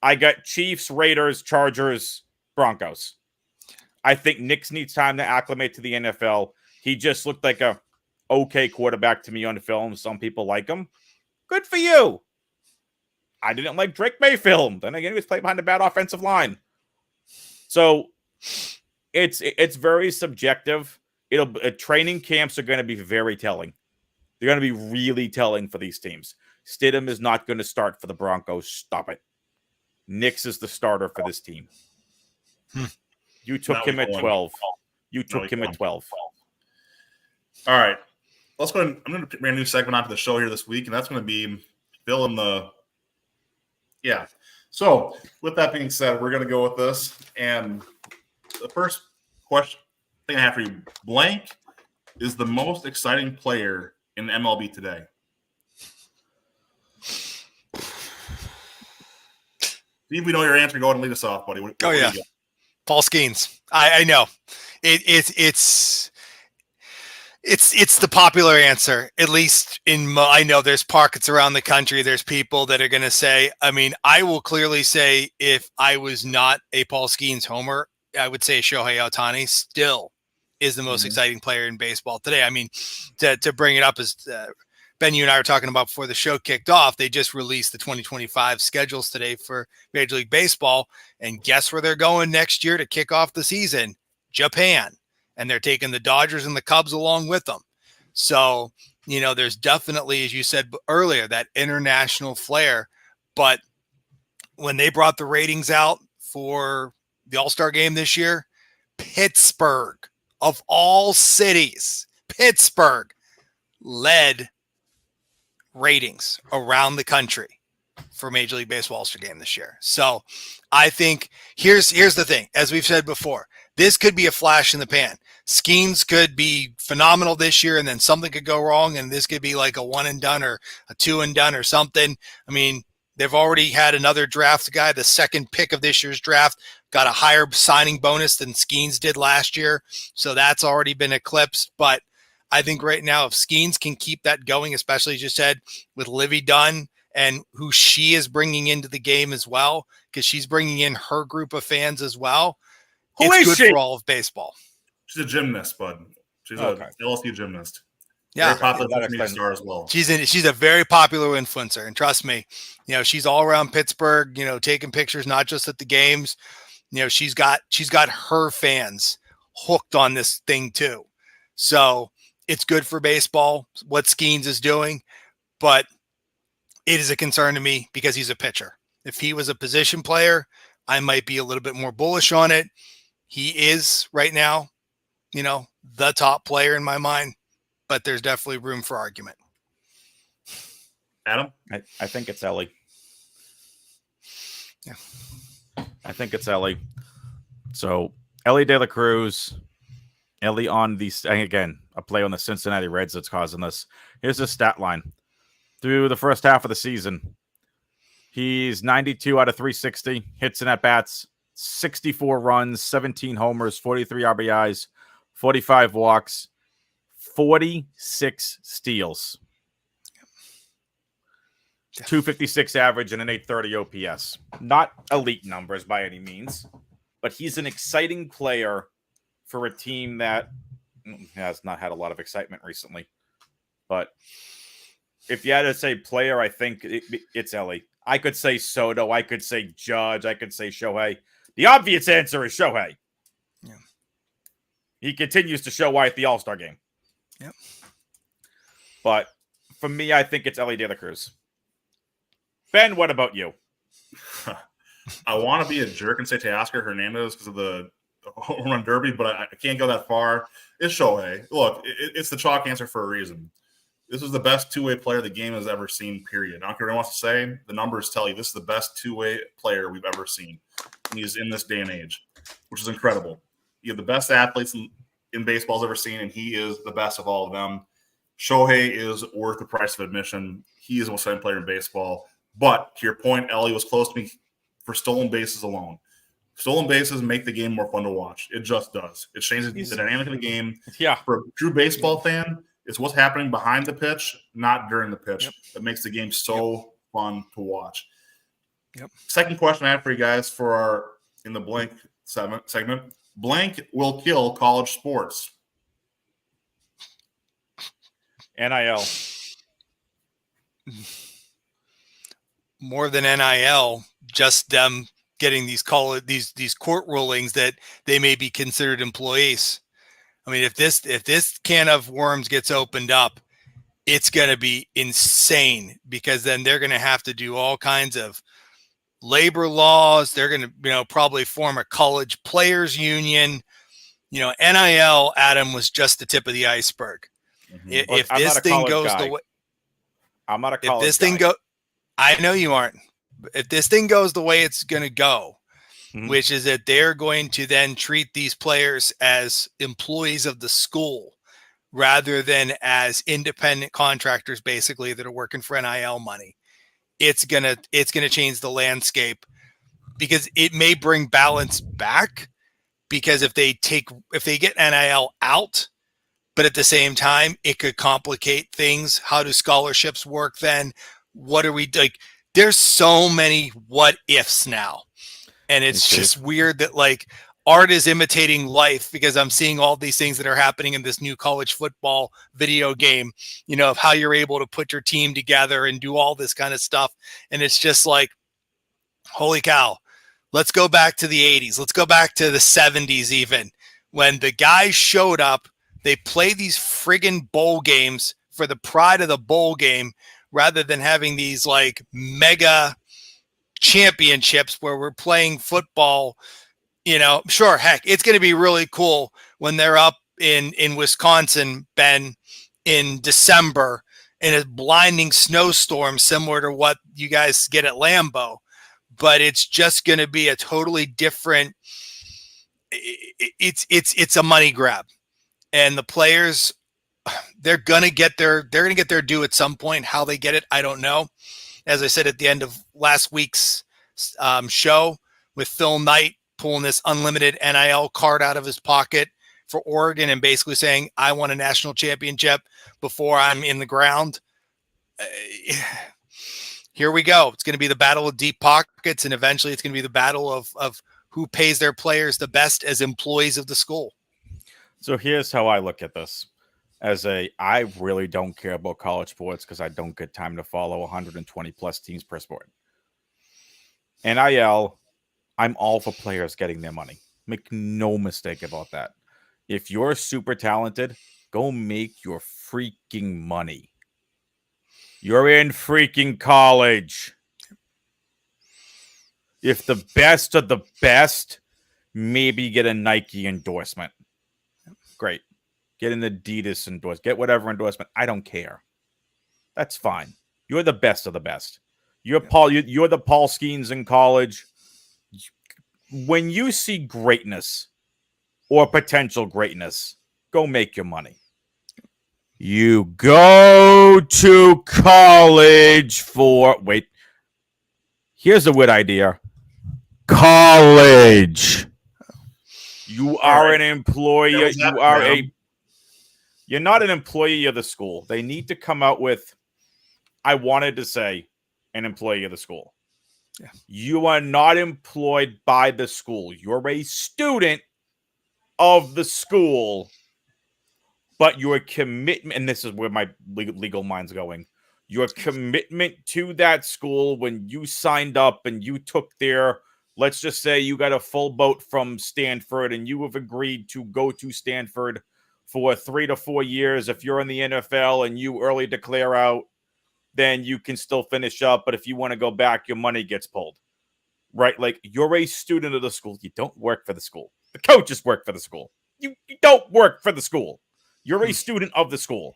I got Chiefs, Raiders, Chargers, Broncos. I think Nix needs time to acclimate to the NFL. He just looked like a okay quarterback to me on film. Some people like him. Good for you. I didn't like Drake Mayfield. Then again, he was playing behind a bad offensive line. So It's very subjective. Training camps are going to be very telling. They're going to be really telling for these teams. Stidham is not going to start for the Broncos. Stop it. Nix is the starter for this team. You took him at 12. You took him at 12. All right. Let's go ahead. I'm going to bring a new segment onto the show here this week, and that's going to be Bill in the – yeah. So, with that being said, we're going to go with this. And the first question thing I have for you, blank is the most exciting player in MLB today. See if we know your answer. Go ahead and lead us off, buddy. What yeah. Paul Skeens. I know. It's the popular answer, at least I know there's pockets around the country. There's people that are going to say, I mean, I will clearly say if I was not a Paul Skeens homer, I would say Shohei Ohtani still is the most exciting player in baseball today. I mean, to bring it up, as Ben, you and I were talking about before the show kicked off, they just released the 2025 schedules today for Major League Baseball. And guess where they're going next year to kick off the season? Japan. And they're taking the Dodgers and the Cubs along with them. So, there's definitely, as you said earlier, that international flair. But when they brought the ratings out for the All-Star game this year, Pittsburgh, of all cities, Pittsburgh led ratings around the country for Major League Baseball All-Star game this year. So I think here's the thing. As we've said before, this could be a flash in the pan. Skeens could be phenomenal this year, and then something could go wrong, and this could be like a one and done or a two and done or something. I mean, they've already had another draft guy. The second pick of this year's draft got a higher signing bonus than Skeens did last year, so that's already been eclipsed. But I think right now, if Skeens can keep that going, especially as you said with Livy Dunn and who she is bringing into the game as well, because she's bringing in her group of fans as well. It's good for all of baseball. She's a gymnast, bud. She's a LSU gymnast. Yeah, very popular star as well. She's a very popular influencer, and trust me, she's all around Pittsburgh. Taking pictures not just at the games. She's got her fans hooked on this thing too. So it's good for baseball what Skeens is doing, but it is a concern to me because he's a pitcher. If he was a position player, I might be a little bit more bullish on it. He is right now, the top player in my mind, but there's definitely room for argument. Adam? I think it's Ellie. Yeah. I think it's Ellie. So Ellie De La Cruz, Ellie on again, a play on the Cincinnati Reds that's causing this. Here's the stat line. Through the first half of the season, he's 92 out of 360, hits and at-bats, 64 runs, 17 homers, 43 RBIs, 45 walks, 46 steals, 256 average, and an 830 OPS. Not elite numbers by any means, but he's an exciting player for a team that has not had a lot of excitement recently. But if you had to say player, I think it's Ellie. I could say Soto. I could say Judge. I could say Shohei. The obvious answer is Shohei. Yeah. He continues to show why at the All-Star game. Yep. But for me, I think it's Ellie De La Cruz. Ben, what about you? I want to be a jerk and say Teoscar Hernandez because of the home run derby, but I can't go that far. It's Shohei. Look, it's the chalk answer for a reason. This is the best two-way player the game has ever seen, period. I don't care what anyone wants to say. The numbers tell you this is the best two-way player we've ever seen. And he's in this day and age, which is incredible. You have the best athletes in baseball's ever seen, and he is the best of all of them. Shohei is worth the price of admission. He is the most exciting player in baseball. But to your point, Ellie was close to me for stolen bases alone. Stolen bases make the game more fun to watch. It just does. It changes the dynamic of the game. Yeah. For a true baseball fan, it's what's happening behind the pitch, not during the pitch, that makes the game so fun to watch. Yep. Second question I have for you guys for our in the blank segment. Blank will kill college sports. NIL. More than NIL, just them getting these court rulings that they may be considered employees. I mean, if this can of worms gets opened up, it's going to be insane, because then they're going to have to do all kinds of labor laws. They're going to, probably form a college players union. NIL, Adam, was just the tip of the iceberg. Mhm. If this thing goes guy. the way, I'm not a if college this guy. thing go, I know you aren't. If this thing goes the way it's going to go, which is that they're going to then treat these players as employees of the school rather than as independent contractors, basically, that are working for NIL money, it's gonna change the landscape, because it may bring balance back. Because if they get NIL out, but at the same time, it could complicate things. How do scholarships work then? What are we like? There's so many what ifs now. And it's just weird that art is imitating life, because I'm seeing all these things that are happening in this new college football video game, of how you're able to put your team together and do all this kind of stuff. And it's just like, holy cow, let's go back to the 80s. Let's go back to the 70s, even when the guys showed up, they play these friggin' bowl games for the pride of the bowl game, rather than having these mega championships where we're playing football. Sure, heck, it's going to be really cool when they're up in Wisconsin, Ben, in December in a blinding snowstorm similar to what you guys get at Lambeau. But it's just going to be a totally different. It's a money grab, and the players, they're going to get their due at some point. How they get it, I don't know. As I said at the end of last week's show, with Phil Knight pulling this unlimited NIL card out of his pocket for Oregon and basically saying, I want a national championship before I'm in the ground. Here we go. It's going to be the battle of deep pockets, and eventually it's going to be the battle of who pays their players the best as employees of the school. So here's how I look at this. I really don't care about college sports, because I don't get time to follow 120 plus teams per sport. NIL, I'm all for players getting their money. Make no mistake about that. If you're super talented, go make your freaking money. You're in freaking college. If the best of the best, maybe get a Nike endorsement. Great. Get an Adidas endorsement. Get whatever endorsement. I don't care. That's fine. You're the best of the best. You're the Paul Skeens in college. When you see greatness or potential greatness, go make your money. You go to college for... Wait. Here's a weird idea. College. You are an employee. You're not an employee of the school. They need to come out with, I wanted to say, an employee of the school. Yeah. You are not employed by the school. You're a student of the school, but your commitment, and this is where my legal mind's going, your commitment to that school when you signed up and you took their, let's just say you got a full boat from Stanford and you have agreed to go to Stanford for 3 to 4 years. If you're in the NFL and you early declare out, then you can still finish up. But if you want to go back, your money gets pulled, right? You're a student of the school. You don't work for the school. The coaches work for the school. You don't work for the school. You're a student of the school.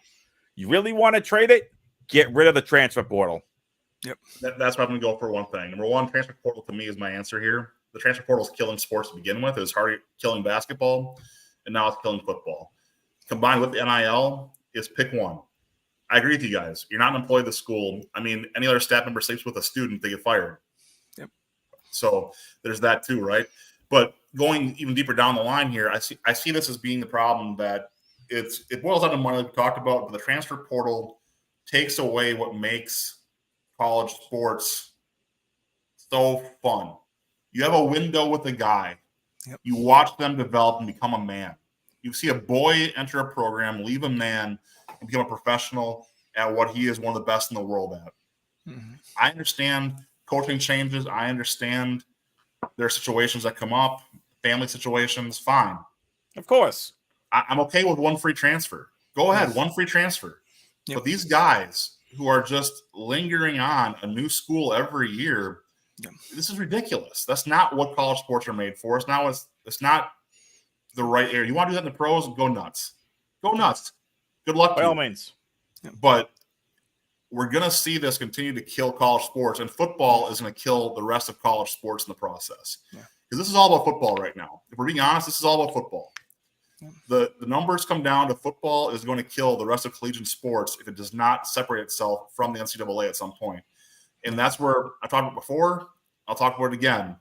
You really want to trade it? Get rid of the transfer portal. Yep. That's what I'm going to go for one thing. Number one, transfer portal to me is my answer here. The transfer portal is killing sports to begin with. It was already killing basketball, and now it's killing football. Combined with the NIL, is pick one. I agree with you guys. You're not an employee of the school. I mean, any other staff member sleeps with a student, they get fired. Yep. So there's that too, right? But going even deeper down the line here, I see this as being the problem that it boils down to money, like we talked about, but the transfer portal takes away what makes college sports so fun. You have a window with a guy. Yep. You watch them develop and become a man. You see a boy enter a program, leave a man, and become a professional at what he is one of the best in the world at. Mm-hmm. I understand coaching changes. I understand there are situations that come up, family situations, fine. Of course. I'm okay with one free transfer. Go ahead, one free transfer. Yep. But these guys who are just lingering on a new school every year, this is ridiculous. That's not what college sports are made for. It's not the right area. You want to do that in the pros? Go nuts. Go nuts. Good luck By to all you. means. But we're going to see this continue to kill college sports, and football is going to kill the rest of college sports in the process. Because this is all about football right now. If we're being honest, this is all about football. The numbers come down to football is going to kill the rest of collegiate sports if it does not separate itself from the NCAA at some point. And that's where I talked about before. I'll talk about it again.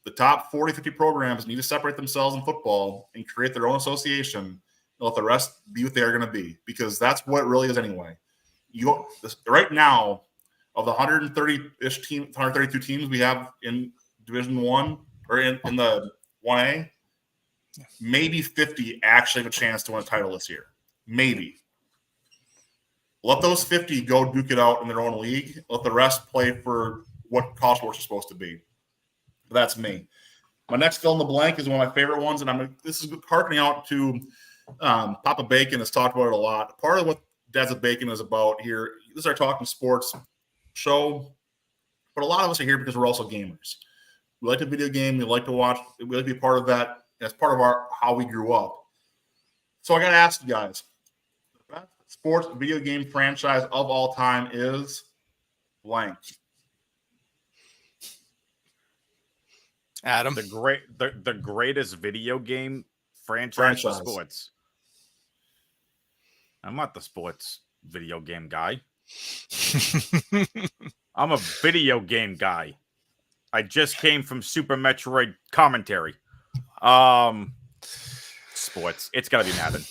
The top 40, 50 programs need to separate themselves in football and create their own association and let the rest be what they are going to be, because that's what it really is anyway. Right now, of the 130-ish team, 132 teams we have in Division I or in the 1A, maybe 50 actually have a chance to win a title this year. Maybe. Let those 50 go duke it out in their own league. Let the rest play for what college sports are supposed to be. That's me. My next fill in the blank is one of my favorite ones, and this is harkening out to Papa Bacon has talked about it a lot. Part of what Dad's of Bacon is about here, this is our Talking Sports show, but a lot of us are here because we're also gamers. We like to video game. We like to watch. We like to be part of that. That's part of how we grew up. So I got to ask you guys, the best sports video game franchise of all time is blank. Adam. The greatest video game franchise for sports. I'm not the sports video game guy. I'm a video game guy. I just came from Super Metroid commentary. Sports. It's got to be Madden.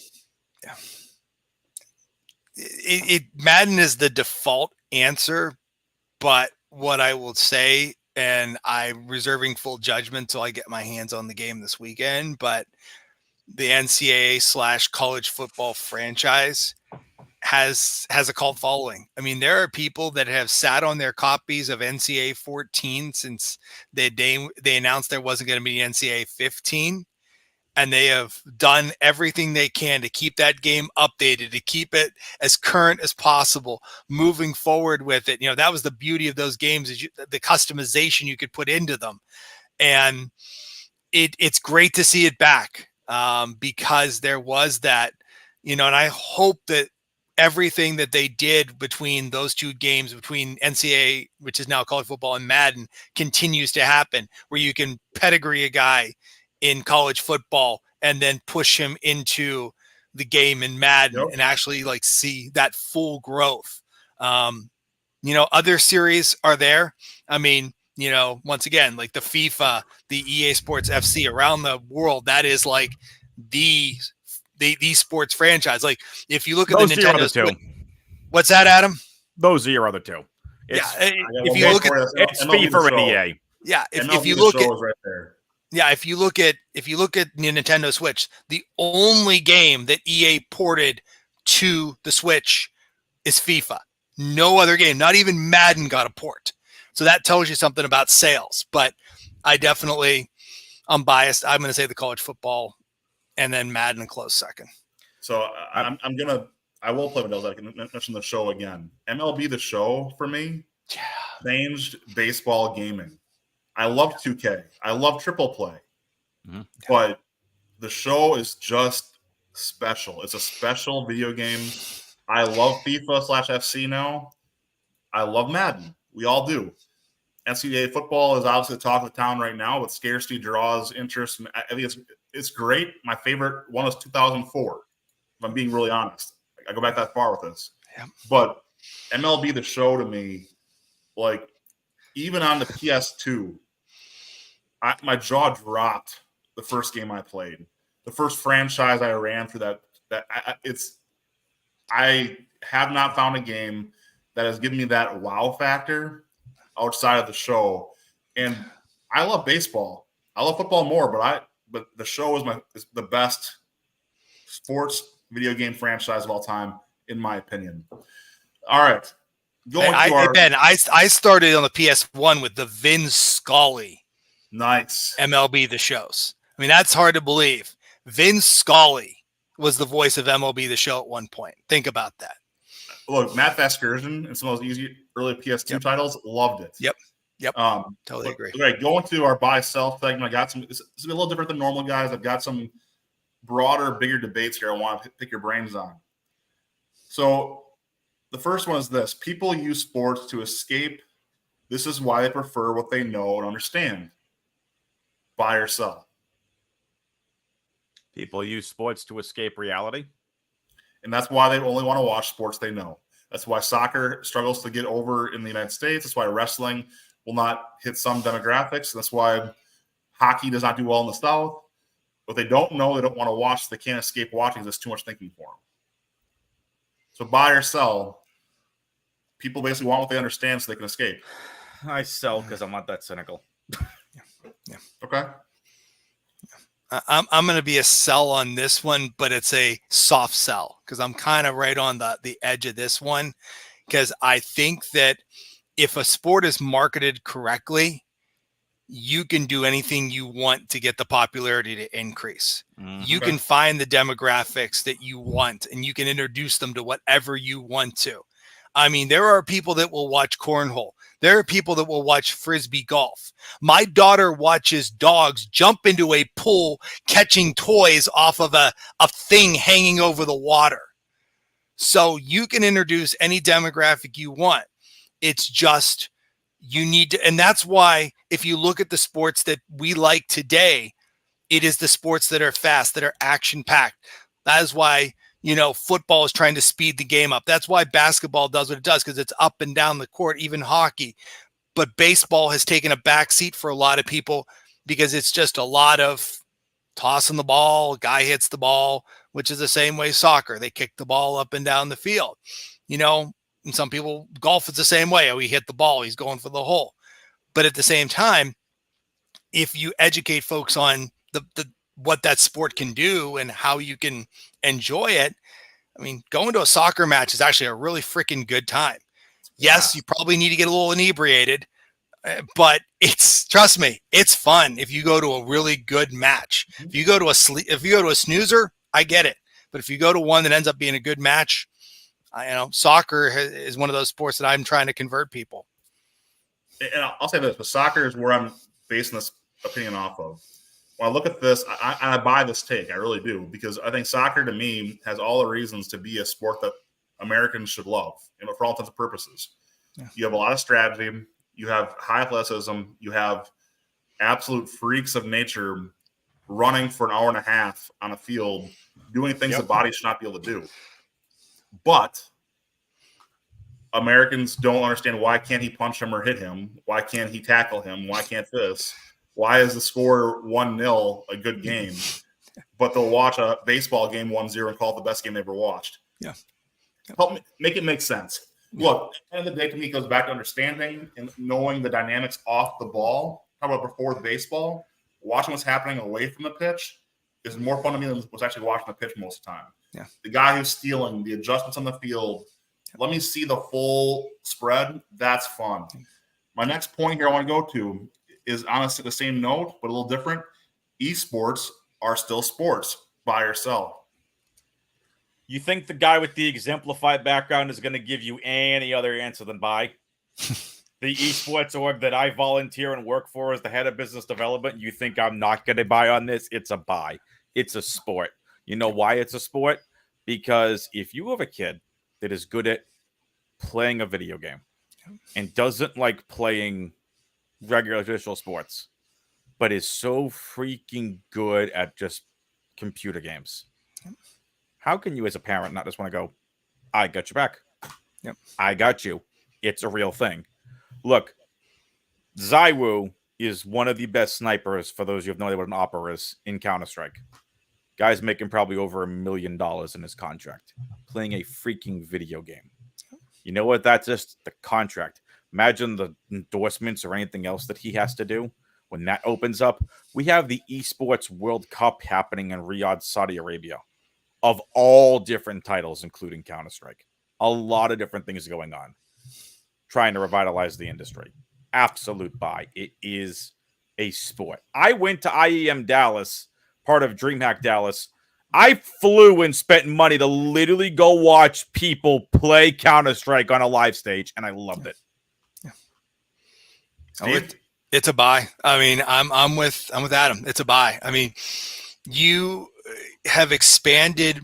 Yeah. Madden is the default answer, but what I will say, and I'm reserving full judgment till I get my hands on the game this weekend, but the NCAA / college football franchise has a cult following. I mean, there are people that have sat on their copies of NCAA 14 since they announced there wasn't going to be NCAA 15, and they have done everything they can to keep that game updated, to keep it as current as possible, moving forward with it. You know, that was the beauty of those games, is the customization you could put into them, and it's great to see it back. Because there was that, and I hope that everything that they did between those two games, between NCAA, which is now college football, and Madden, continues to happen, where you can pedigree a guy in college football and then push him into the game in Madden and actually see that full growth. Other series are there. I mean, once again, like the FIFA, the EA Sports FC around the world, that is like the sports franchise. Like if you look at those the Nintendo two. What's that, Adam? Those are your other two. If you look at it's FIFA and EA. Yeah, if you look at the Nintendo Switch, the only game that EA ported to the Switch is FIFA. No other game, not even Madden, got a port. So that tells you something about sales. But I'm biased. I'm going to say the college football, and then Madden a close second. So I will play with those. I can mention the show again. MLB The Show for me changed baseball gaming. I love 2K. I love triple play. Mm-hmm. But the show is just special. It's a special video game. I love FIFA / FC now. I love Madden. We all do. NCAA football is obviously the talk of the town right now, with scarcity draws interest. And I think it's great. My favorite one is 2004, if I'm being really honest. I go back that far with this. Yeah. But MLB The Show to me, even on the PS2, my jaw dropped the first game I played. The first franchise I ran through I have not found a game that has given me that wow factor outside of the show. And I love baseball. I love football more, but the show is the best sports video game franchise of all time, in my opinion. All right. Ben, I started on the PS1 with the Vin Scully Nice. MLB The Shows. I mean, that's hard to believe. Vin Scully was the voice of MLB The Show at one point. Think about that. Look, Matt Vasgersian and some of those easy early PS2 titles, loved it. Yep. Totally agree. Right, going to our buy-sell segment, I got some. This is a little different than normal, guys. I've got some broader, bigger debates here I want to pick your brains on. So the first one is this. People use sports to escape. This is why they prefer what they know and understand. Buy or sell. People use sports to escape reality. And that's why they only want to watch sports they know. That's why soccer struggles to get over in the United States. That's why wrestling will not hit some demographics. That's why hockey does not do well in the South. What they don't know, they don't want to watch. They can't escape watching. There's too much thinking for them. So buy or sell. People basically want what they understand so they can escape. I sell because I'm not that cynical. Yeah. Okay. I'm going to be a sell on this one, but it's a soft sell because I'm kind of right on the edge of this one, because I think that if a sport is marketed correctly, you can do anything you want to get the popularity to increase. Mm-hmm. You can find the demographics that you want and you can introduce them to whatever you want to. I mean, there are people that will watch cornhole. There are people that will watch frisbee golf. My daughter watches dogs jump into a pool catching toys off of a thing hanging over the water. So you can introduce any demographic you want. It's just you need to, and that's why if you look at the sports that we like today, it is the sports that are fast, that are action-packed. That is why, football is trying to speed the game up. That's why basketball does what it does, because it's up and down the court, even hockey. But baseball has taken a backseat for a lot of people because it's just a lot of tossing the ball, guy hits the ball, which is the same way soccer. They kick the ball up and down the field. And some people, golf is the same way. Oh, he hit the ball, he's going for the hole. But at the same time, if you educate folks on the what that sport can do and how you can enjoy it, I mean, going to a soccer match is actually a really freaking good time. Yes, you probably need to get a little inebriated, but trust me, it's fun if you go to a really good match. If you go to a snoozer, I get it. But if you go to one that ends up being a good match, soccer is one of those sports that I'm trying to convert people. And I'll say this, but soccer is where I'm basing this opinion off of. When I look at this, I buy this take. I really do, because I think soccer to me has all the reasons to be a sport that Americans should love, for all intents and purposes. Yeah. You have a lot of strategy. You have high athleticism. You have absolute freaks of nature running for an hour and a half on a field, doing things the body should not be able to do. But Americans don't understand, why can't he punch him or hit him? Why can't he tackle him? Why can't this? Why is the score 1-0 a good game? But they'll watch a baseball game 1-0 and call it the best game they ever watched. Yeah. Help me make it make sense. Look, at the end of the day, to me, it goes back to understanding and knowing the dynamics off the ball. How about before the baseball? Watching what's happening away from the pitch is more fun to me than what's actually watching the pitch most of the time. Yeah. The guy who's stealing, the adjustments on the field, let me see the full spread. That's fun. My next point here I want to go to is honestly the same note, but a little different. Esports are still sports. Buy or sell. You think the guy with the exemplified background is going to give you any other answer than buy? The esports org that I volunteer and work for as the head of business development, you think I'm not going to buy on this? It's a buy. It's a sport. You know why it's a sport? Because if you have a kid that is good at playing a video game and doesn't like playing regular traditional sports, but is so freaking good at just computer games, how can you as a parent not just want to go, I got your back. Yep. I got you. It's a real thing. Look, Zywoo is one of the best snipers, for those of you who have no idea what an opera is, in Counter-Strike. Guy's making probably over $1 million in his contract, playing a freaking video game. You know what? That's just the contract. Imagine the endorsements or anything else that he has to do when that opens up. We have the Esports World Cup happening in Riyadh, Saudi Arabia, of all different titles, including Counter-Strike. A lot of different things going on, trying to revitalize the industry. Absolute buy. It is a sport. I went to IEM Dallas, part of DreamHack Dallas. I flew and spent money to literally go watch people play Counter-Strike on a live stage, and I loved it. It's a buy. I mean, I'm with Adam. It's a buy. I mean, you have expanded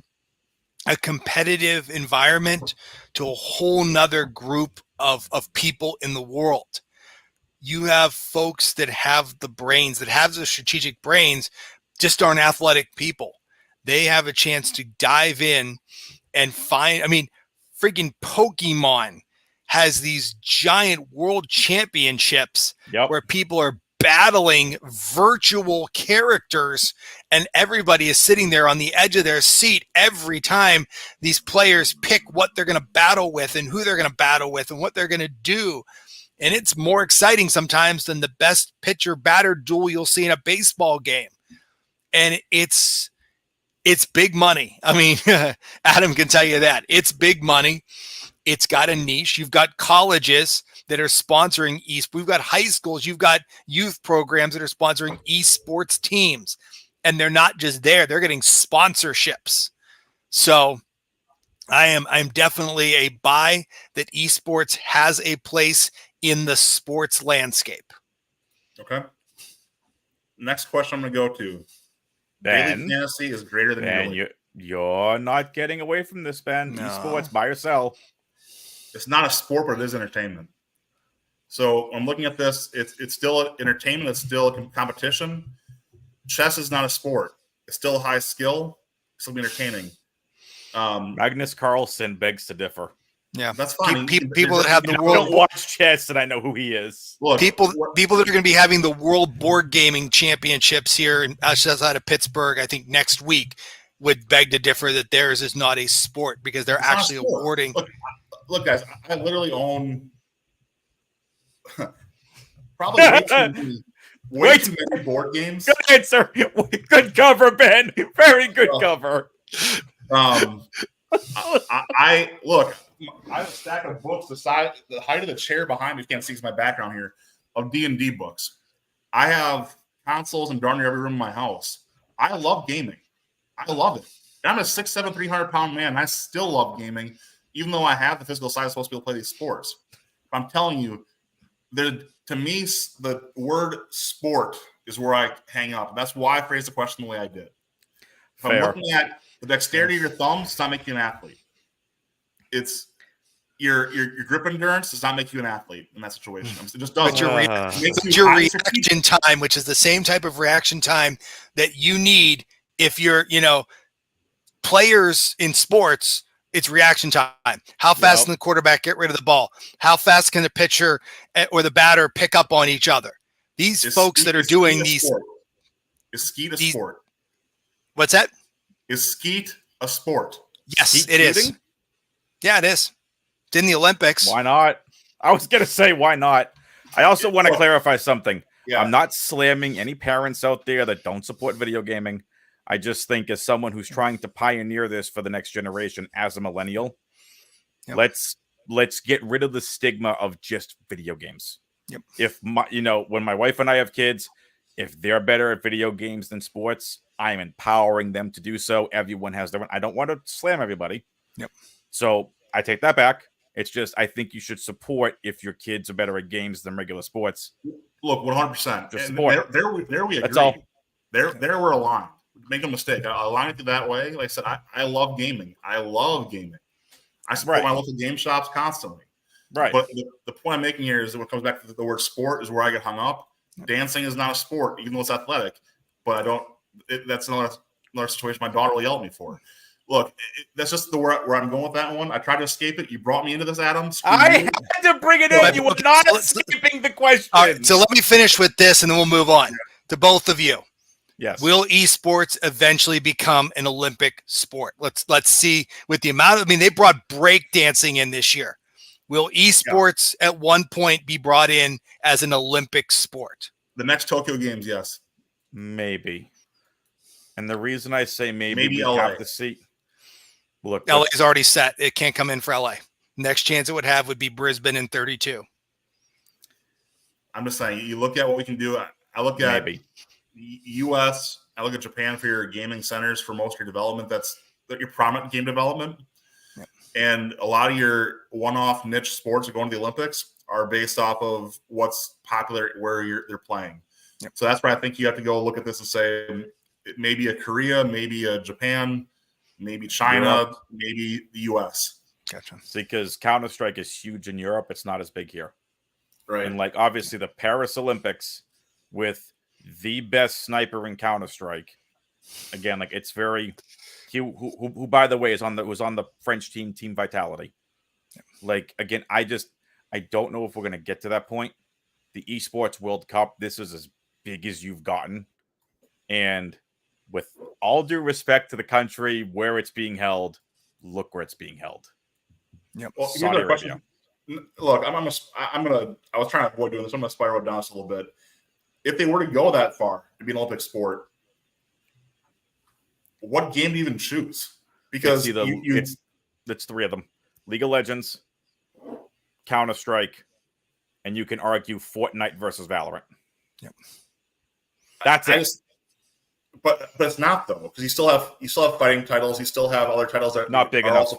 a competitive environment to a whole nother group of people in the world. You have folks that have the brains, that have the strategic brains, just aren't athletic people. They have a chance to dive in and find, I mean, freaking Pokemon has these giant world championships where people are battling virtual characters, and everybody is sitting there on the edge of their seat every time these players pick what they're going to battle with and who they're going to battle with and what they're going to do. And it's more exciting sometimes than the best pitcher batter duel you'll see in a baseball game. And it's big money. I mean, Adam can tell you that. It's big money. It's got a niche. You've got colleges that are sponsoring we've got high schools. You've got youth programs that are sponsoring esports teams. And they're not just there. They're getting sponsorships. So I'm definitely a buy that esports has a place in the sports landscape. Okay. Next question I'm going to go to. Ben, daily fantasy is greater than Ben, you're not getting away from this, Ben. No. Esports, buy or sell. It's not a sport, but it is entertainment. So I'm looking at this. It's still entertainment. It's still a competition. Chess is not a sport. It's still a high skill. It's still entertaining. Magnus Carlsen begs to differ. Yeah, that's fine. People that have the world. I don't watch chess, and I know who he is. Look, people that are going to be having the World Board Gaming Championships here in outside of Pittsburgh, I think next week, would beg to differ that theirs is not a sport because they're actually awarding. Look, guys, I literally own probably way too many board games. Good answer. Good cover, Ben. Very good cover. I look. I have a stack of books the height of the chair behind me. You can't see my background here of D&D books. I have consoles and darn near every room in my house. I love gaming. I love it. And I'm a 6'7", 300-pound man. And I still love gaming, even though I have the physical size supposed to be able to play these sports. But I'm telling you, to me, the word sport is where I hang up. And that's why I phrased the question the way I did. If I'm looking at the dexterity of your thumbs, does not make you an athlete. It's your grip endurance does not make you an athlete in that situation. It just doesn't. But your reaction time, which is the same type of reaction time that you need if you're, players in sports, it's reaction time. How fast can the quarterback get rid of the ball? How fast can the pitcher or the batter pick up on each other? These folks that are doing these. Is skeet a sport? What's that? Is skeet a sport? Yes, it is. Yeah, it is. It's in the Olympics. Why not? I was going to say, why not? I also want to clarify something. Yeah. I'm not slamming any parents out there that don't support video gaming. I just think as someone who's trying to pioneer this for the next generation as a millennial, let's get rid of the stigma of just video games. Yep. If when my wife and I have kids, if they're better at video games than sports, I'm empowering them to do so. Everyone has their own. I don't want to slam everybody. Yep. So I take that back. It's just I think you should support if your kids are better at games than regular sports. Look, 100%. Just support. There we agree. That's all. There we're aligned. Make no mistake. I align with you that way. Like I said, I love gaming. I love gaming. I support my local game shops constantly. Right. But the point I'm making here is that when it comes back to the word sport is where I get hung up. Dancing is not a sport, even though it's athletic. But I don't. That's another situation my daughter will yell at me for. Look, that's just where I'm going with that one. I tried to escape it. You brought me into this, Adam. I had to bring it in. You were not escaping the question. All right, so let me finish with this, and then we'll move on to both of you. Yes. Will esports eventually become an Olympic sport? Let's see with the amount of, they brought breakdancing in this year. Will esports at one point be brought in as an Olympic sport? The next Tokyo Games, yes. Maybe. And the reason I say maybe we LA. have to see. Look, LA is already set. It can't come in for LA. Next chance it would have would be Brisbane in 32. I'm just saying, you look at what we can do. I look at Maybe. U.S. I look at Japan for your gaming centers for most of your development. That's your prominent game development. Yep. And a lot of your one-off niche sports that go into the Olympics are based off of what's popular where they're playing. Yep. So that's why I think you have to go look at this and say it may be a Korea, maybe a Japan, maybe China, Europe. maybe the U.S. Gotcha. See, because Counter-Strike is huge in Europe. It's not as big here. Right. And like obviously the Paris Olympics with the best sniper in Counter-Strike. Again, like it's very who by the way was on the French team Vitality. Like again, I don't know if we're gonna get to that point. The Esports World Cup, this is as big as you've gotten. And with all due respect to the country where it's being held, look where it's being held. Yep. Well, Saudi here's a question. Arabia. Look, I was trying to avoid doing this. I'm going to spiral down this a little bit. If they were to go that far to be an Olympic sport, what game do you even choose? Because it's three of them: League of Legends, Counter-Strike, and you can argue Fortnite versus Valorant. Yep. That's it. But it's not though, because you still have fighting titles. You still have other titles that Not big are enough. also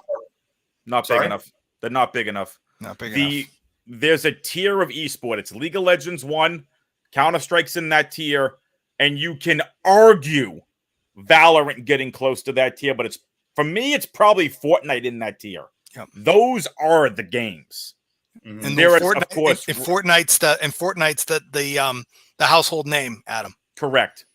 Not Sorry? big enough. They're not big enough. Not big enough. There's a tier of esport. It's League of Legends 1, Counter-Strike's in that tier, and you can argue Valorant getting close to that tier, but for me, it's probably Fortnite in that tier. Yep. Those are the games. Mhm. And There is, Fortnite, of course, and Fortnite's the household name, Adam. correct.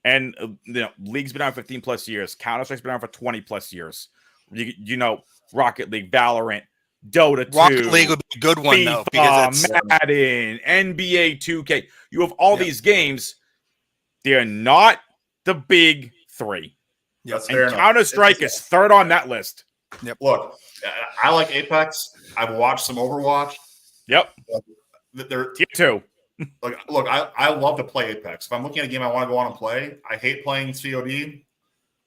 And League's been around 15 plus years. Counter-Strike's been around for 20 plus years. You know, Rocket League, Valorant, Dota 2. Rocket League would be a good one FIFA, though, because it's Madden, NBA 2K. You have all Yep. these games. They're not the big three. That's And fair enough. Counter-Strike is third on that list. Look, I like Apex. I've watched some Overwatch. Yep. They're Tier 2. look, I love to play Apex. If I'm looking at a game I want to go on and play, I hate playing COD.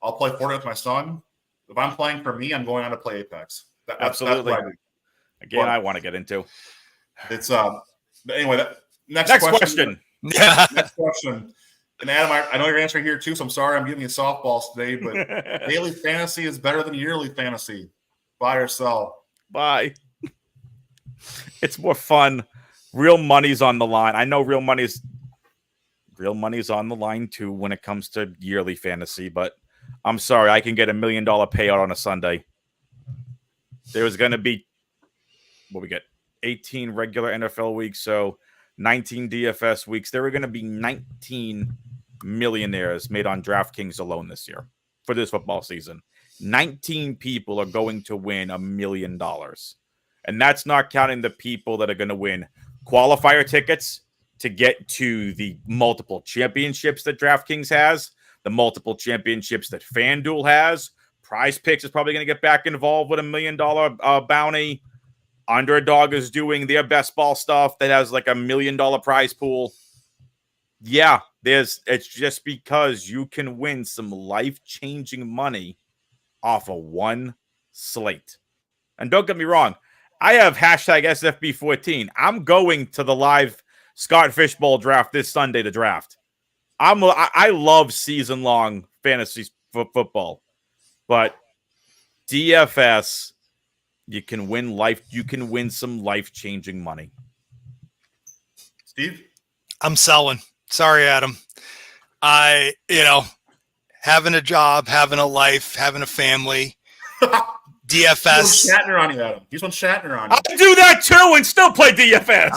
I'll play Fortnite with my son. If I'm playing for me, I'm going on to play Apex. Absolutely. That's what I do. Again, Well, I want to get into. It's but anyway. Next question. yeah. Next question. And Adam, I know your answer here too, so I'm sorry I'm giving you softballs today, but daily fantasy is better than yearly fantasy. Buy or sell? Bye. It's more fun. Real money's on the line. I know real money's on the line too when it comes to yearly fantasy, but I'm sorry, I can get $1 million payout on a Sunday. There's going to be, what we get, 18 regular NFL weeks, so 19 DFS weeks. There are going to be 19 millionaires made on DraftKings alone this year for this football season. 19 people are going to win $1 million. And that's not counting the people that are going to win qualifier tickets to get to the multiple championships that DraftKings has, the multiple championships that FanDuel has. Prize Picks is probably going to get back involved with $1 million bounty. Underdog is doing their best ball stuff that has like $1 million prize pool. Yeah, it's just because you can win some life-changing money off of one slate. And don't get me wrong, I have hashtag SFB14. I'm going to the live Scott Fishbowl draft this Sunday to draft. I love season-long fantasy football, but DFS, you can win some life-changing money. Steve? I'm selling. Sorry, Adam. Having a job, having a life, having a family, DFS. Shatner on you, Adam. He's on Shatner on you. I do that too and still play DFS.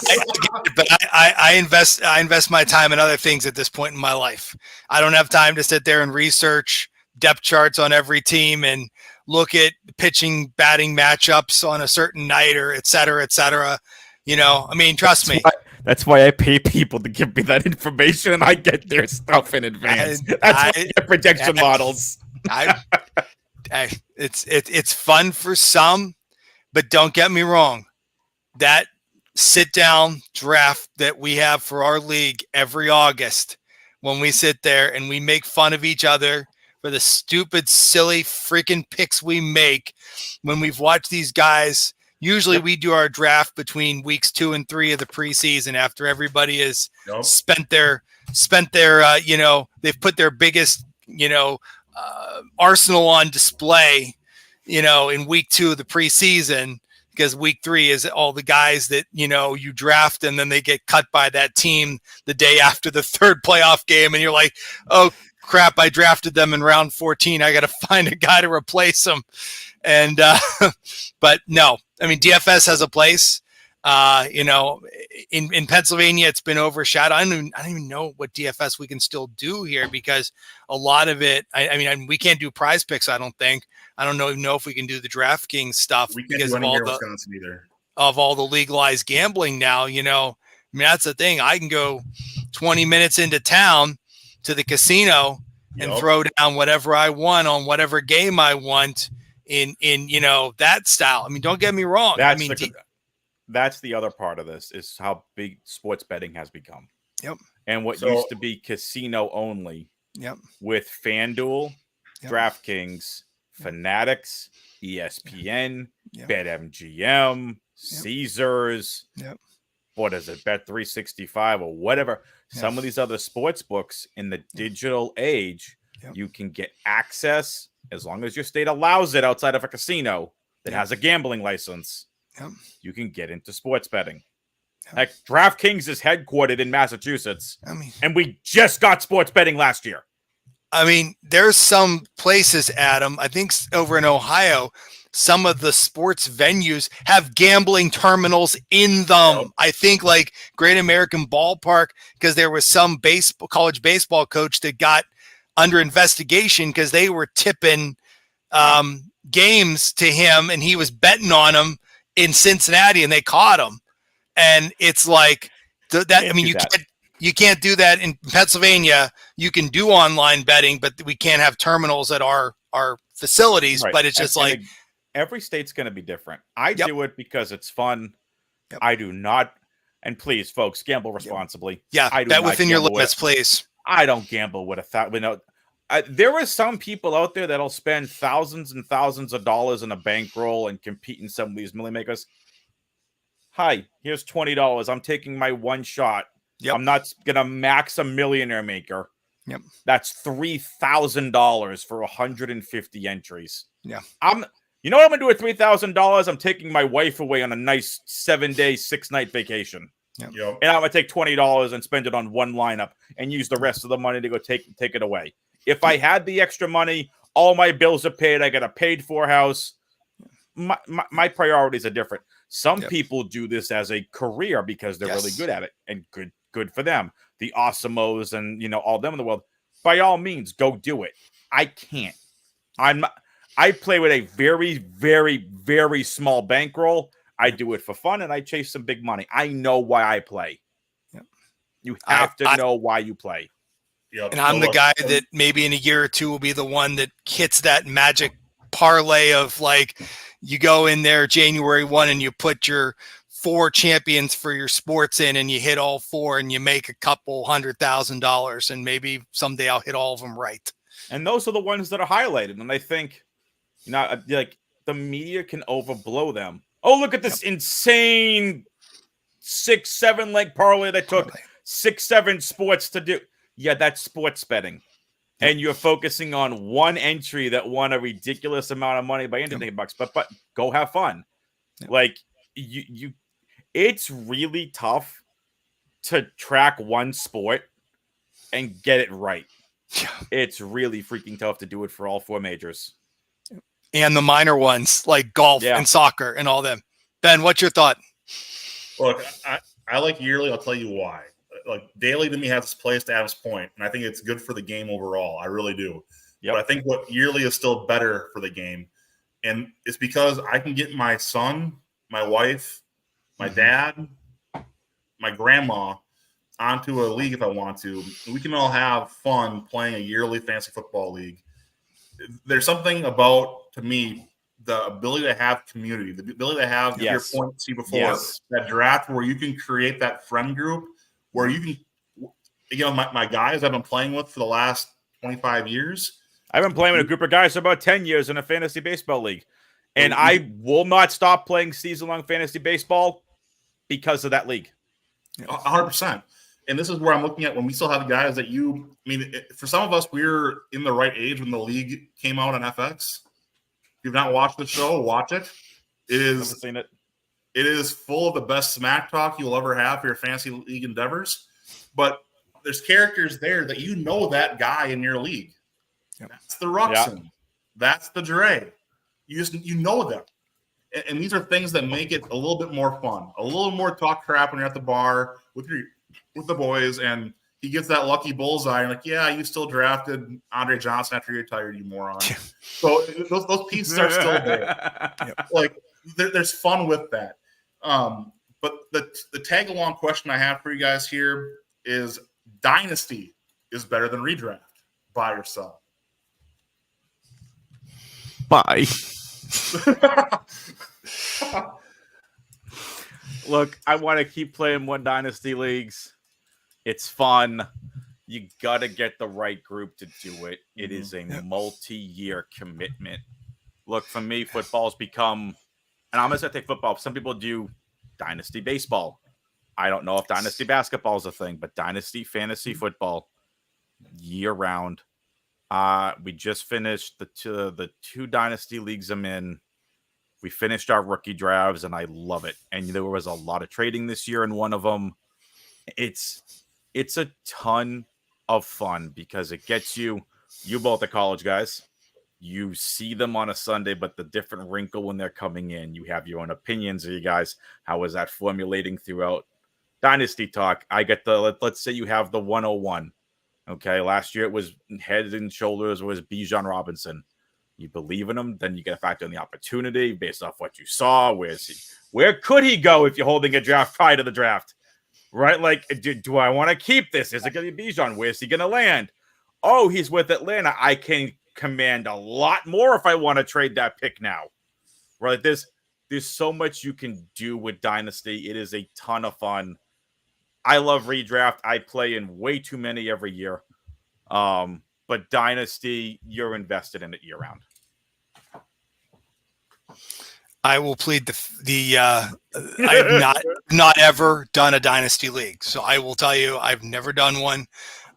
But I invest my time in other things at this point in my life. I don't have time to sit there and research depth charts on every team and look at pitching, batting matchups on a certain night or et cetera, et cetera. Trust me. That's why I pay people to give me that information and I get their stuff in advance. That's why I get projection models. It's fun for some, but don't get me wrong. That sit down draft that we have for our league every August, when we sit there and we make fun of each other for the stupid, silly freaking picks we make when we've watched these guys, Usually we do our draft between weeks 2 and 3 of the preseason after everybody has spent their they've put their biggest, arsenal on display, in week 2 of the preseason, because week 3 is all the guys that, you draft and then they get cut by that team the day after the third playoff game. And you're like, oh crap, I drafted them in round 14. I got to find a guy to replace them. And, but no, I mean, DFS has a place, in Pennsylvania, it's been overshadowed. I don't even know what DFS we can still do here, because a lot of it, I mean, we can't do prize picks. I don't think. I don't know if we can do the DraftKings stuff because of all the legalized gambling now. I mean, that's the thing. I can go 20 minutes into town to the casino and throw down whatever I want on whatever game I want in that style. I mean, don't get me wrong. That's the other part of this, is how big sports betting has become. Yep. And what used to be casino only. Yep. With FanDuel, DraftKings, Fanatics, ESPN, BetMGM, Caesars. Yep. What is it? Bet365 or whatever. Some of these other sports books in the digital age, you can get access, as long as your state allows it outside of a casino that has a gambling license. You can get into sports betting. Like DraftKings is headquartered in Massachusetts, and we just got sports betting last year. I mean, there's some places, Adam, I think over in Ohio, some of the sports venues have gambling terminals in them. I think like Great American Ballpark, because there was some college baseball coach that got under investigation because they were tipping games to him, and he was betting on them in Cincinnati, and they caught him. And it's like that. I mean, you can't do that in Pennsylvania. You can do online betting, but we can't have terminals at our facilities. Right. But it's just every state's going to be different. I do it because it's fun. I do not. And please, folks, gamble responsibly. Yeah, I do bet within your limits, please. I don't gamble with there are some people out there that'll spend thousands and thousands of dollars in a bankroll and compete in some of these milli makers. Hi, here's $20. I'm taking my one shot. I'm not going to max a millionaire maker. That's $3,000 for 150 entries. Yeah. You know what I'm going to do with $3,000? I'm taking my wife away on a nice 7-day, 6-night vacation. And I'm going to take $20 and spend it on one lineup and use the rest of the money to go take it away. If I had the extra money, all my bills are paid, I got a paid-for house, my priorities are different. Some people do this as a career because they're really good at it, and good for them. The Awesomes and all them in the world. By all means, go do it. I can't. I play with a very, very, very small bankroll. I do it for fun, and I chase some big money. I know why I play. You have to know why you play. And I'm the guy that maybe in a year or two will be the one that hits that magic parlay of like, you go in there January 1 and you put your 4 champions for your sports in, and you hit all 4 and you make a couple $100,000, and maybe someday I'll hit all of them right. And those are the ones that are highlighted. And I think, like the media can overblow them. Oh, look at this insane 6-7 leg parlay that took 6-7 sports to do. Yeah, that's sports betting. And you're focusing on one entry that won a ridiculous amount of money by $100 bucks. But go have fun. Like it's really tough to track one sport and get it right. It's really freaking tough to do it for all 4 majors. And the minor ones like golf and soccer and all them. Ben, what's your thought? Look, I like yearly. I'll tell you why. Like daily to me has its place, to Adam's point, and I think it's good for the game overall. I really do. But I think what yearly is still better for the game, and it's because I can get my son, my wife, my dad, my grandma onto a league if I want to. We can all have fun playing a yearly fantasy football league. There's something about, to me, the ability to have community, the ability to have, your point, see before, that draft where you can create that friend group where you can, my guys I've been playing with for the last 25 years. I've been playing with a group of guys for about 10 years in a fantasy baseball league. And I will not stop playing season-long fantasy baseball because of that league. 100%. And this is where I'm looking at when we still have guys that for some of us, we're in the right age when the league came out on FX. If you've not watched the show, watch it. Never seen it. It is full of the best smack talk you'll ever have for your fantasy league endeavors. But there's characters there that you know that guy in your league. Yep. That's the Ruxin. Yep. That's the Dre. You know them. And these are things that make it a little bit more fun, a little more talk crap when you're at the bar with the boys, and he gets that lucky bullseye. And like, yeah, you still drafted Andre Johnson after you retired, you moron. So those pieces are still there. Yep. Like there's fun with that. But the tag along question I have for you guys here is: Dynasty is better than redraft. Buy or sell? Buy. Look, I want to keep playing one Dynasty leagues. It's fun. You got to get the right group to do it. It is a multi-year commitment. Look, for me, football's become, and I'm going to say football. Some people do Dynasty baseball. I don't know if Dynasty basketball is a thing, but Dynasty fantasy football year-round. We just finished the two Dynasty leagues I'm in. We finished our rookie drafts, and I love it. And there was a lot of trading this year in one of them. It's a ton of fun because it gets you both are college guys. You see them on a Sunday, but the different wrinkle when they're coming in. You have your own opinions of you guys. How is that formulating throughout Dynasty talk? I get let's say you have the 101. Okay, last year it was head and shoulders was Bijan Robinson. You believe in him, then you get a factor in the opportunity based off what you saw. Where could he go if you're holding a draft prior to the draft? Right? Like, do I want to keep this? Is it going to be Bijan? Where's he going to land? Oh, he's with Atlanta. I can command a lot more if I want to trade that pick now. Right? There's so much you can do with Dynasty. It is a ton of fun. I love redraft. I play in way too many every year. But Dynasty, you're invested in it year round. I will plead I have not ever done a Dynasty league. So I will tell you, I've never done one.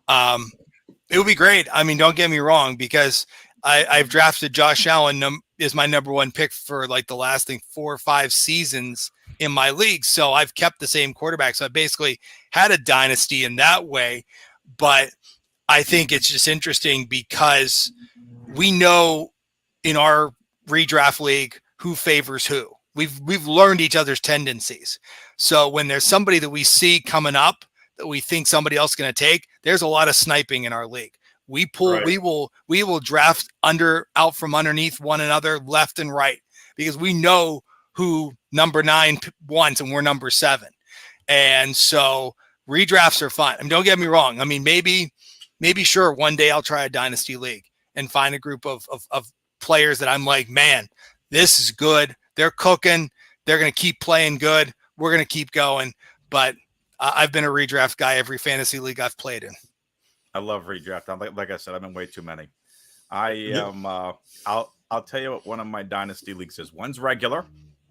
It would be great. I mean, don't get me wrong, because I've drafted Josh Allen is my number one pick for like the last 4 or 5 seasons in my league. So I've kept the same quarterback. So I basically had a dynasty in that way. But I think it's just interesting because we know in our redraft league who favors who. We've learned each other's tendencies. So when there's somebody that we see coming up that we think somebody else is going to take, there's a lot of sniping in our league. We pull, right. we will draft out from underneath one another, left and right, because we know who number 9 wants and we're number 7. And so redrafts are fun. I mean, don't get me wrong. I mean, maybe sure, one day I'll try a dynasty league and find a group of players that I'm like, man, this is good. They're cooking. They're going to keep playing good. We're going to keep going. But I've been a redraft guy every fantasy league I've played in. I love redraft. Like I said, I'm in way too many. I am. I'll tell you what one of my dynasty leagues is. One's regular,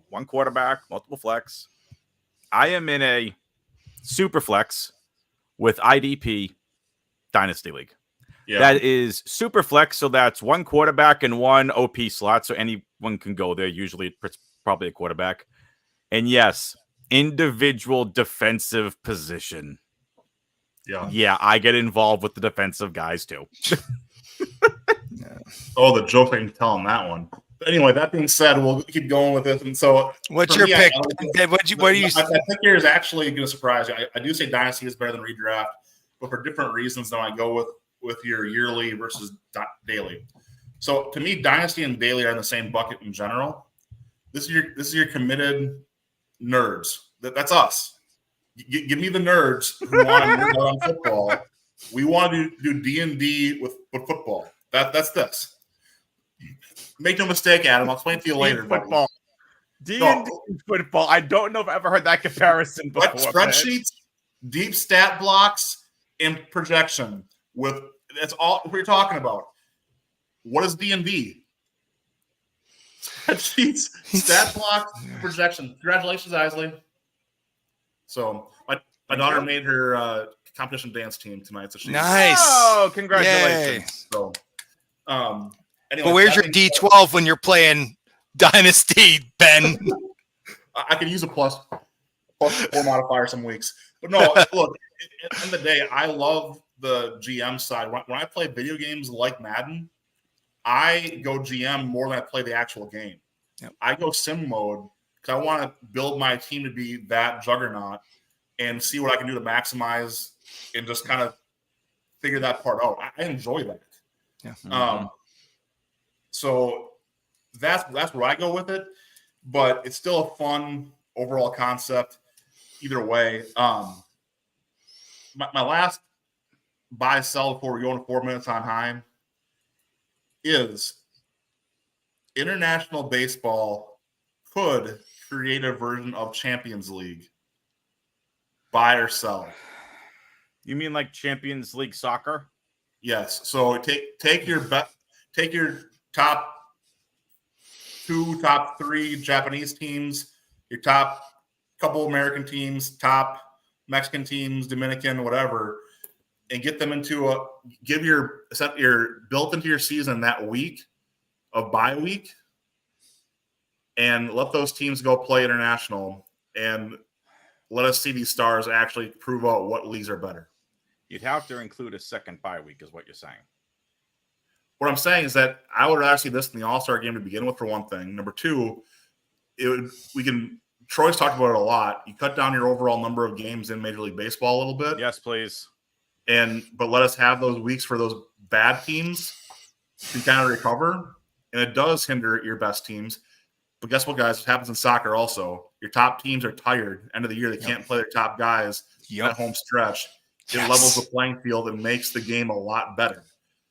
one quarterback, multiple flex. I am in a super flex with IDP dynasty league. Yeah. That is super flex, so that's one quarterback and one OP slot, so anyone can go there. Usually, it's probably a quarterback. And yes, individual defensive position. Yeah, I get involved with the defensive guys too. Oh, the joke I can tell on that one. But anyway, that being said, we'll keep going with this. And so, what's your pick? What do you? I think here is actually going to surprise you. I do say dynasty is better than redraft, but for different reasons. Then I go with your yearly versus daily. So to me, dynasty and daily are in the same bucket in general. This is your committed nerds. That's us. Give me the nerds who want to nerd out on football. We want to do D&D with football. That's this. Make no mistake, Adam. I'll explain to you later. Football. D&D football. I don't know if I've ever heard that comparison before. Spreadsheets, deep stat blocks, and projection. That's all we're talking about. What is D&D? Spreadsheets, stat block, projection. Congratulations, Isley. So my daughter made her competition dance team tonight. So nice. Oh, congratulations. Yay. So, anyway, But where's your D12 when you're playing Dynasty, Ben? I could use a plus 4 modifier some weeks. But no, look, at the end of the day, I love the GM side. When I play video games like Madden, I go GM more than I play the actual game. Yep. I go sim mode because I want to build my team to be that juggernaut and see what I can do to maximize and just kind of figure that part out. I enjoy that. Yeah. So that's where I go with it, but it's still a fun overall concept either way. My last buy sell before we go into 4 minutes on high is international baseball could create a version of Champions League. Buy or sell. You mean like Champions League soccer? Yes. So take your top 2, top 3 Japanese teams, your top couple American teams, top Mexican teams, Dominican, whatever, and get them into give your built into your season that week of bye week, and let those teams go play international, and let us see these stars actually prove out what leagues are better. You'd have to include a second bye week, is what you're saying. What I'm saying is that I would rather see this in the All-Star game to begin with, for one thing. Number two, Troy's talked about it a lot. You cut down your overall number of games in Major League Baseball a little bit. Yes, please. But let us have those weeks for those bad teams to kind of recover. And it does hinder your best teams. But guess what, guys? It happens in soccer also. Your top teams are tired. End of the year, they can't play their top guys at home stretch. It levels the playing field and makes the game a lot better.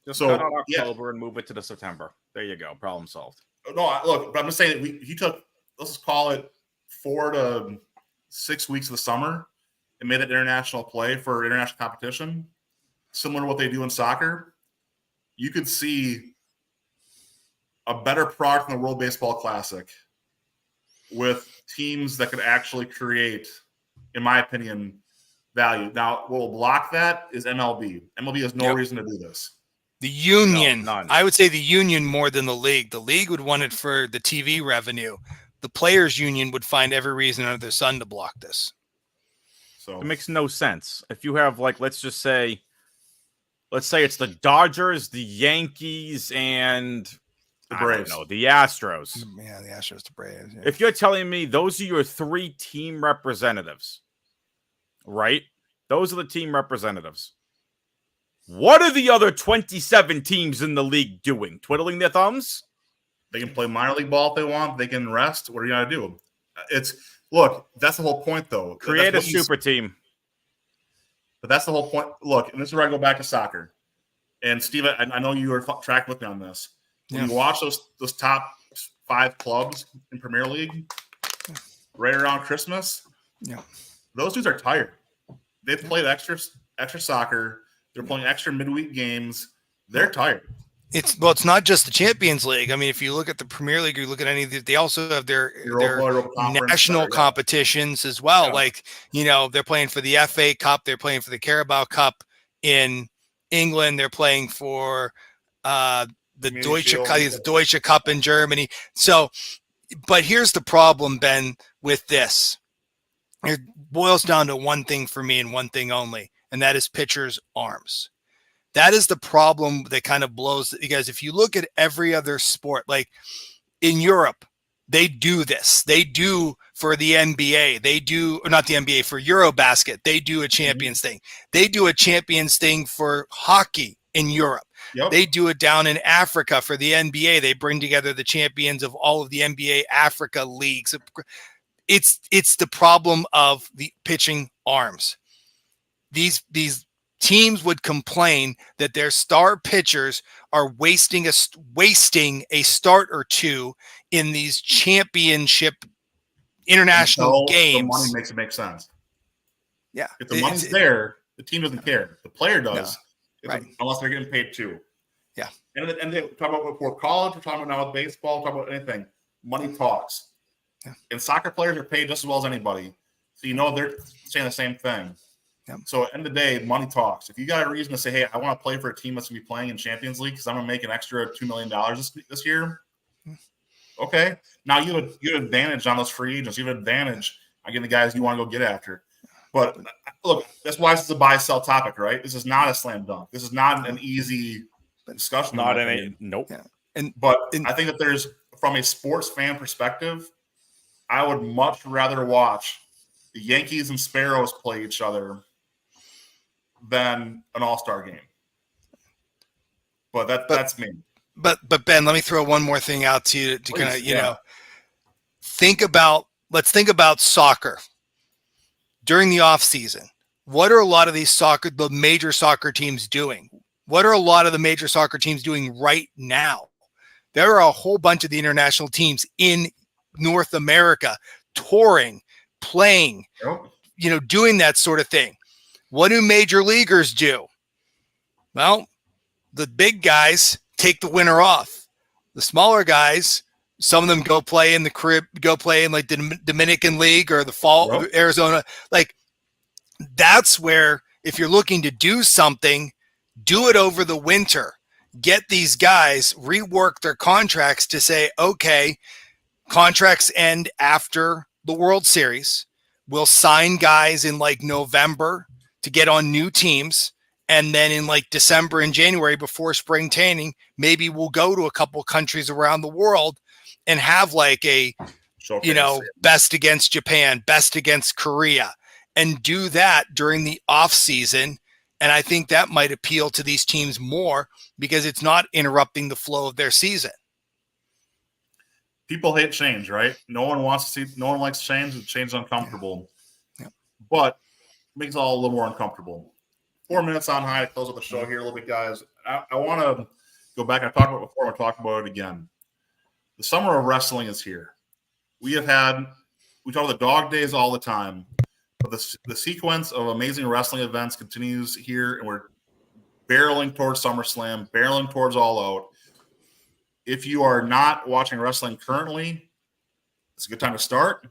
Just cut out October and move it to the September. There you go. Problem solved. No, look, but I'm just saying that he took, let's just call it 4 to 6 weeks of the summer and made it international play for international competition, similar to what they do in soccer. You could see a better product in the World Baseball Classic with teams that could actually create, in my opinion, value. Now, what will block that is MLB. MLB has no reason to do this. The union, No, none. I would say the union more than the league. The league would want it for the TV revenue. The players' union would find every reason under the sun to block this. So it makes no sense. If you have, like, let's say it's the Dodgers, the Yankees, and the Braves. The Astros. Yeah, the Astros, the Braves. Yeah. If you're telling me those are your 3 team representatives, right? Those are the team representatives. What are the other 27 teams in the league doing? Twiddling their thumbs? They can play minor league ball if they want. They can rest. What are you going to do? Look, that's the whole point, though. Create a super team. But that's the whole point. Look, and this is where I go back to soccer. And Steve, I know you were tracking with me on this. When you watch those top 5 clubs in Premier League right around Christmas, those dudes are tired. They've played extra soccer. They're playing extra midweek games. They're tired. It's not just the Champions League. I mean, if you look at the Premier League, you look at any of the, they also have their national competitions as well. Yeah. Like, they're playing for the FA Cup. They're playing for the Carabao Cup in England. They're playing for the Deutsche Cup in Germany. So, but here's the problem, Ben, with this. It boils down to one thing for me and one thing only, and that is pitchers' arms. That is the problem that kind of blows, because if you look at every other sport, like in Europe, they do this. They do for the NBA. They do, or not the NBA, for Eurobasket. They do a champions thing. They do a champions thing for hockey in Europe. Yep. They do it down in Africa for the NBA. They bring together the champions of all of the NBA Africa leagues. It's the problem of the pitching arms. These teams would complain that their star pitchers are wasting a start or two in these championship international games. The money makes it make sense. Yeah. If the money's there, the team doesn't care. The player does, unless they're getting paid too. Yeah. And they talk about before college, we're talking about now with baseball, we're talking about anything. money talks. Yeah. And soccer players are paid just as well as anybody. So they're saying the same thing. Yeah. So at the end of the day, money talks. If you got a reason to say, hey, I want to play for a team that's going to be playing in Champions League because I'm going to make an extra $2 million this year, okay. Now you have advantage on those free agents. You have advantage on getting the guys you want to go get after. But look, that's why this is a buy-sell topic, right? This is not a slam dunk. This is not an easy discussion. Not any. Nope. Yeah. But I think that there's, from a sports fan perspective, I would much rather watch the Yankees and Sparrows play each other than an all-star game. But that's me. But Ben, let me throw one more thing out to you to kind of, let's think about soccer during the off season. What are a lot of the major soccer teams doing? What are a lot of the major soccer teams doing right now? There are a whole bunch of the international teams in North America touring, playing, doing that sort of thing. What do major leaguers do? Well, the big guys take the winter off. The smaller guys, some of them go play in the Caribbean, go play in like the Dominican League or the fall, Arizona. Like, that's where, if you're looking to do something, do it over the winter. Get these guys, rework their contracts to say, okay, contracts end after the World Series. We'll sign guys in like November to get on new teams. And then in like December and January before spring training, maybe we'll go to a couple countries around the world and have like a, best against Japan, best against Korea, and do that during the off season. And I think that might appeal to these teams more because it's not interrupting the flow of their season. People hate change, right? No one likes change. Change is uncomfortable. Yeah. But it makes it all a little more uncomfortable. 4 minutes on high to close up the show here a little bit, guys. I want to go back. I talked about it before. I'll talk about it again. The summer of wrestling is here. We talk about the dog days all the time, but the sequence of amazing wrestling events continues here, and we're barreling towards SummerSlam, barreling towards All Out. If you are not watching wrestling currently, it's a good time to start.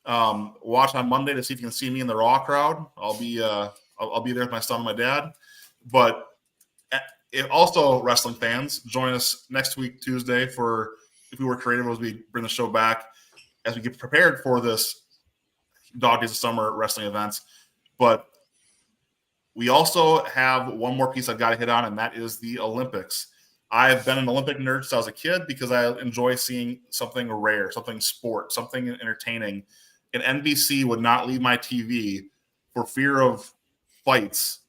Watch on Monday to see if you can see me in the Raw crowd. I'll be there with my son and my dad. But also, wrestling fans, join us next week, Tuesday, for If We Were Creative, as we bring the show back, as we get prepared for this Dog Days of Summer wrestling events. But we also have one more piece I've got to hit on, and that is the Olympics. I've been an Olympic nerd since I was a kid because I enjoy seeing something rare, something sport, something entertaining. And NBC would not leave my TV for fear of fights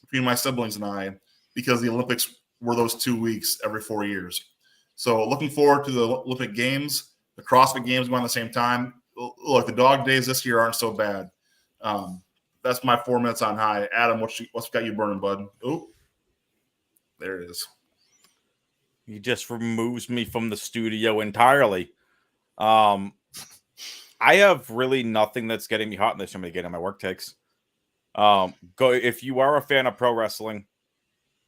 between my siblings and I, because the Olympics were those 2 weeks every 4 years. So looking forward to the Olympic Games, the CrossFit Games going at the same time. Look, the dog days this year aren't so bad. That's my 4 minutes on high. Adam, what's got you burning, bud? Oh, there it is. He just removes me from the studio entirely. I have really nothing that's getting me hot in this. I'm going to get in my work takes. If you are a fan of pro wrestling,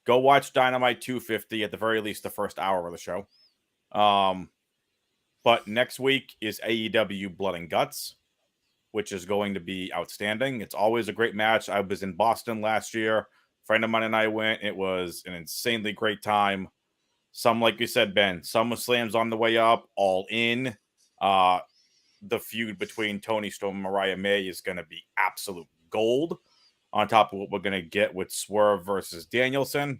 go watch Dynamite 250, at the very least the first hour of the show. But next week is AEW Blood and Guts, which is going to be outstanding. It's always a great match. I was in Boston last year. A friend of mine and I went. It was an insanely great time. Some, like you said, Ben, SummerSlam's on the way up, All In. The feud between Toni Storm and Mariah May is going to be absolute gold, on top of what we're going to get with Swerve versus Danielson.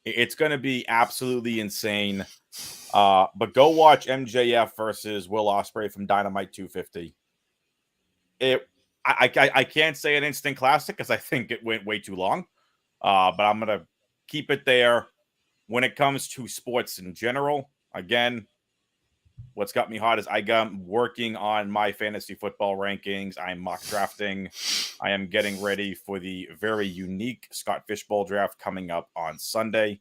It's going to be absolutely insane. But go watch MJF versus Will Ospreay from Dynamite 250. I can't say an instant classic because I think it went way too long. But I'm going to keep it there. When it comes to sports in general, again, what's got me hot is I'm working on my fantasy football rankings. I'm mock drafting. I am getting ready for the very unique Scott Fishbowl draft coming up on Sunday.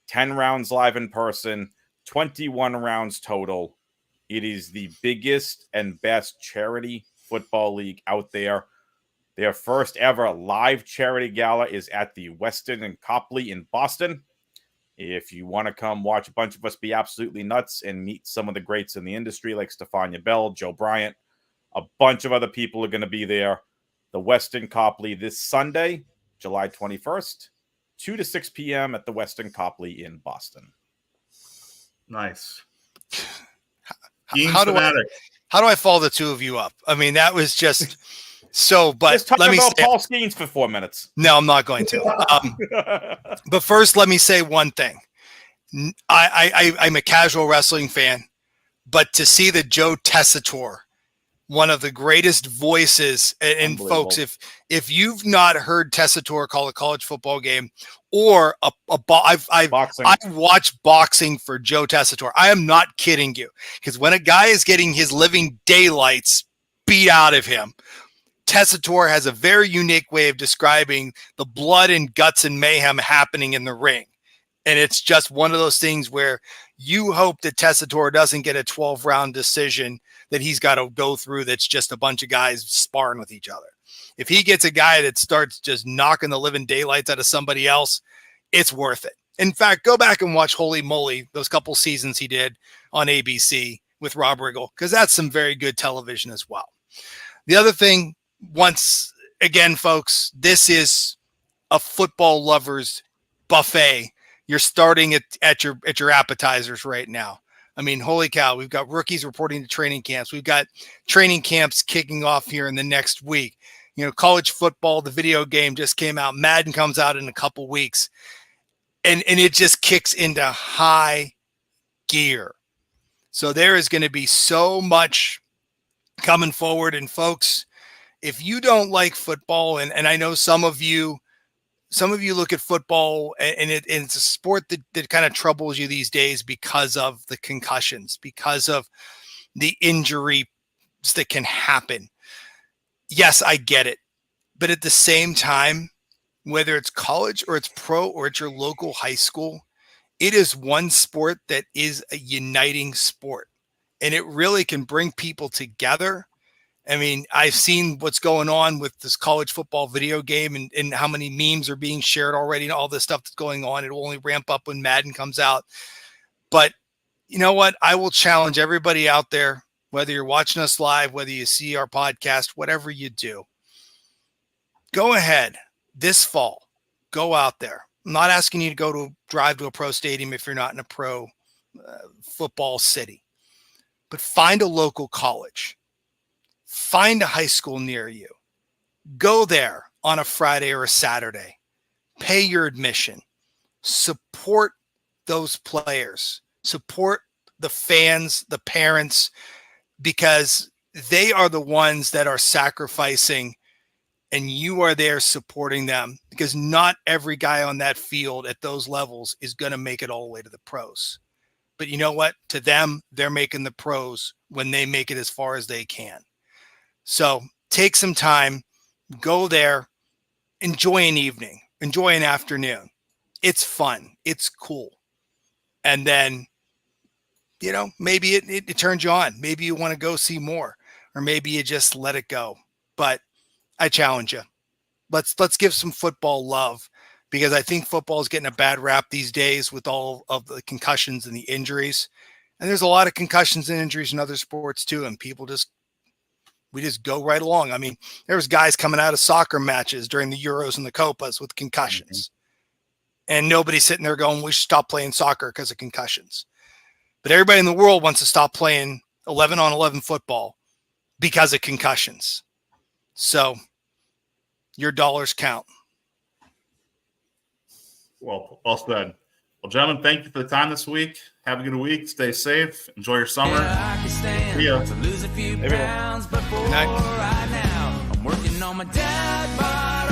10 rounds live in person, 21 rounds total. It is the biggest and best charity football league out there. Their first ever live charity gala is at the Westin and Copley in Boston. If you want to come watch a bunch of us be absolutely nuts and meet some of the greats in the industry like Stefania Bell, Joe Bryant, a bunch of other people are going to be there. The Westin Copley this Sunday, July 21st, 2 to 6 p.m. at the Westin Copley in Boston. Nice. How do I follow the two of you up? I mean, that was just so. But just talk let me about say, Paul Skeens for 4 minutes. No, I'm not going to. But first, let me say one thing. I'm a casual wrestling fan, but to see the Joe Tessitore, one of the greatest voices, and folks, if you've not heard Tessitore call a college football game or I've watched boxing for Joe Tessitore. I am not kidding you, because when a guy is getting his living daylights beat out of him, Tessitore has a very unique way of describing the blood and guts and mayhem happening in the ring. And it's just one of those things where you hope that Tessitore doesn't get a 12-round decision that he's got to go through that's just a bunch of guys sparring with each other. If he gets a guy that starts just knocking the living daylights out of somebody else, it's worth it. In fact, go back and watch Holy Moly, those couple seasons he did on ABC with Rob Riggle, because that's some very good television as well. The other thing, once again, folks, this is a football lover's buffet. You're starting at your appetizers right now. I mean, holy cow, we've got rookies reporting to training camps. We've got training camps kicking off here in the next week. You know, college football, the video game just came out. Madden comes out in a couple weeks. And it just kicks into high gear. So there is going to be so much coming forward. And folks, if you don't like football, and I know some of you look at football and it's a sport that kind of troubles you these days because of the concussions, because of the injuries that can happen. Yes, I get it. But at the same time, whether it's college or it's pro or it's your local high school, it is one sport that is a uniting sport. And it really can bring people together. I mean, I've seen what's going on with this college football video game and how many memes are being shared already and all this stuff that's going on. It will only ramp up when Madden comes out. But you know what? I will challenge everybody out there, whether you're watching us live, whether you see our podcast, whatever you do, go ahead this fall, go out there. I'm not asking you to drive to a pro stadium if you're not in a pro football city, but find a local college. Find a high school near you. Go there on a Friday or a Saturday. Pay your admission. Support those players. Support the fans, the parents, because they are the ones that are sacrificing, and you are there supporting them, because not every guy on that field at those levels is going to make it all the way to the pros. But you know what? To them, they're making the pros when they make it as far as they can. So take some time, go there, enjoy an evening, enjoy an afternoon. It's fun. It's cool. And then, you know, maybe it turns you on. Maybe you want to go see more, or maybe you just let it go. But I challenge you. Let's give some football love, because I think football is getting a bad rap these days with all of the concussions and the injuries. And there's a lot of concussions and injuries in other sports too. And people we just go right along. I mean, there was guys coming out of soccer matches during the Euros and the Copas with concussions. And nobody's sitting there going, we should stop playing soccer because of concussions. But everybody in the world wants to stop playing 11-on-11 football because of concussions. So your dollars count. Well said. Well, gentlemen, thank you for the time this week. Have a good week. Stay safe. Enjoy your summer. See ya. To lose a few pounds before right now. I'm working on my dad bod.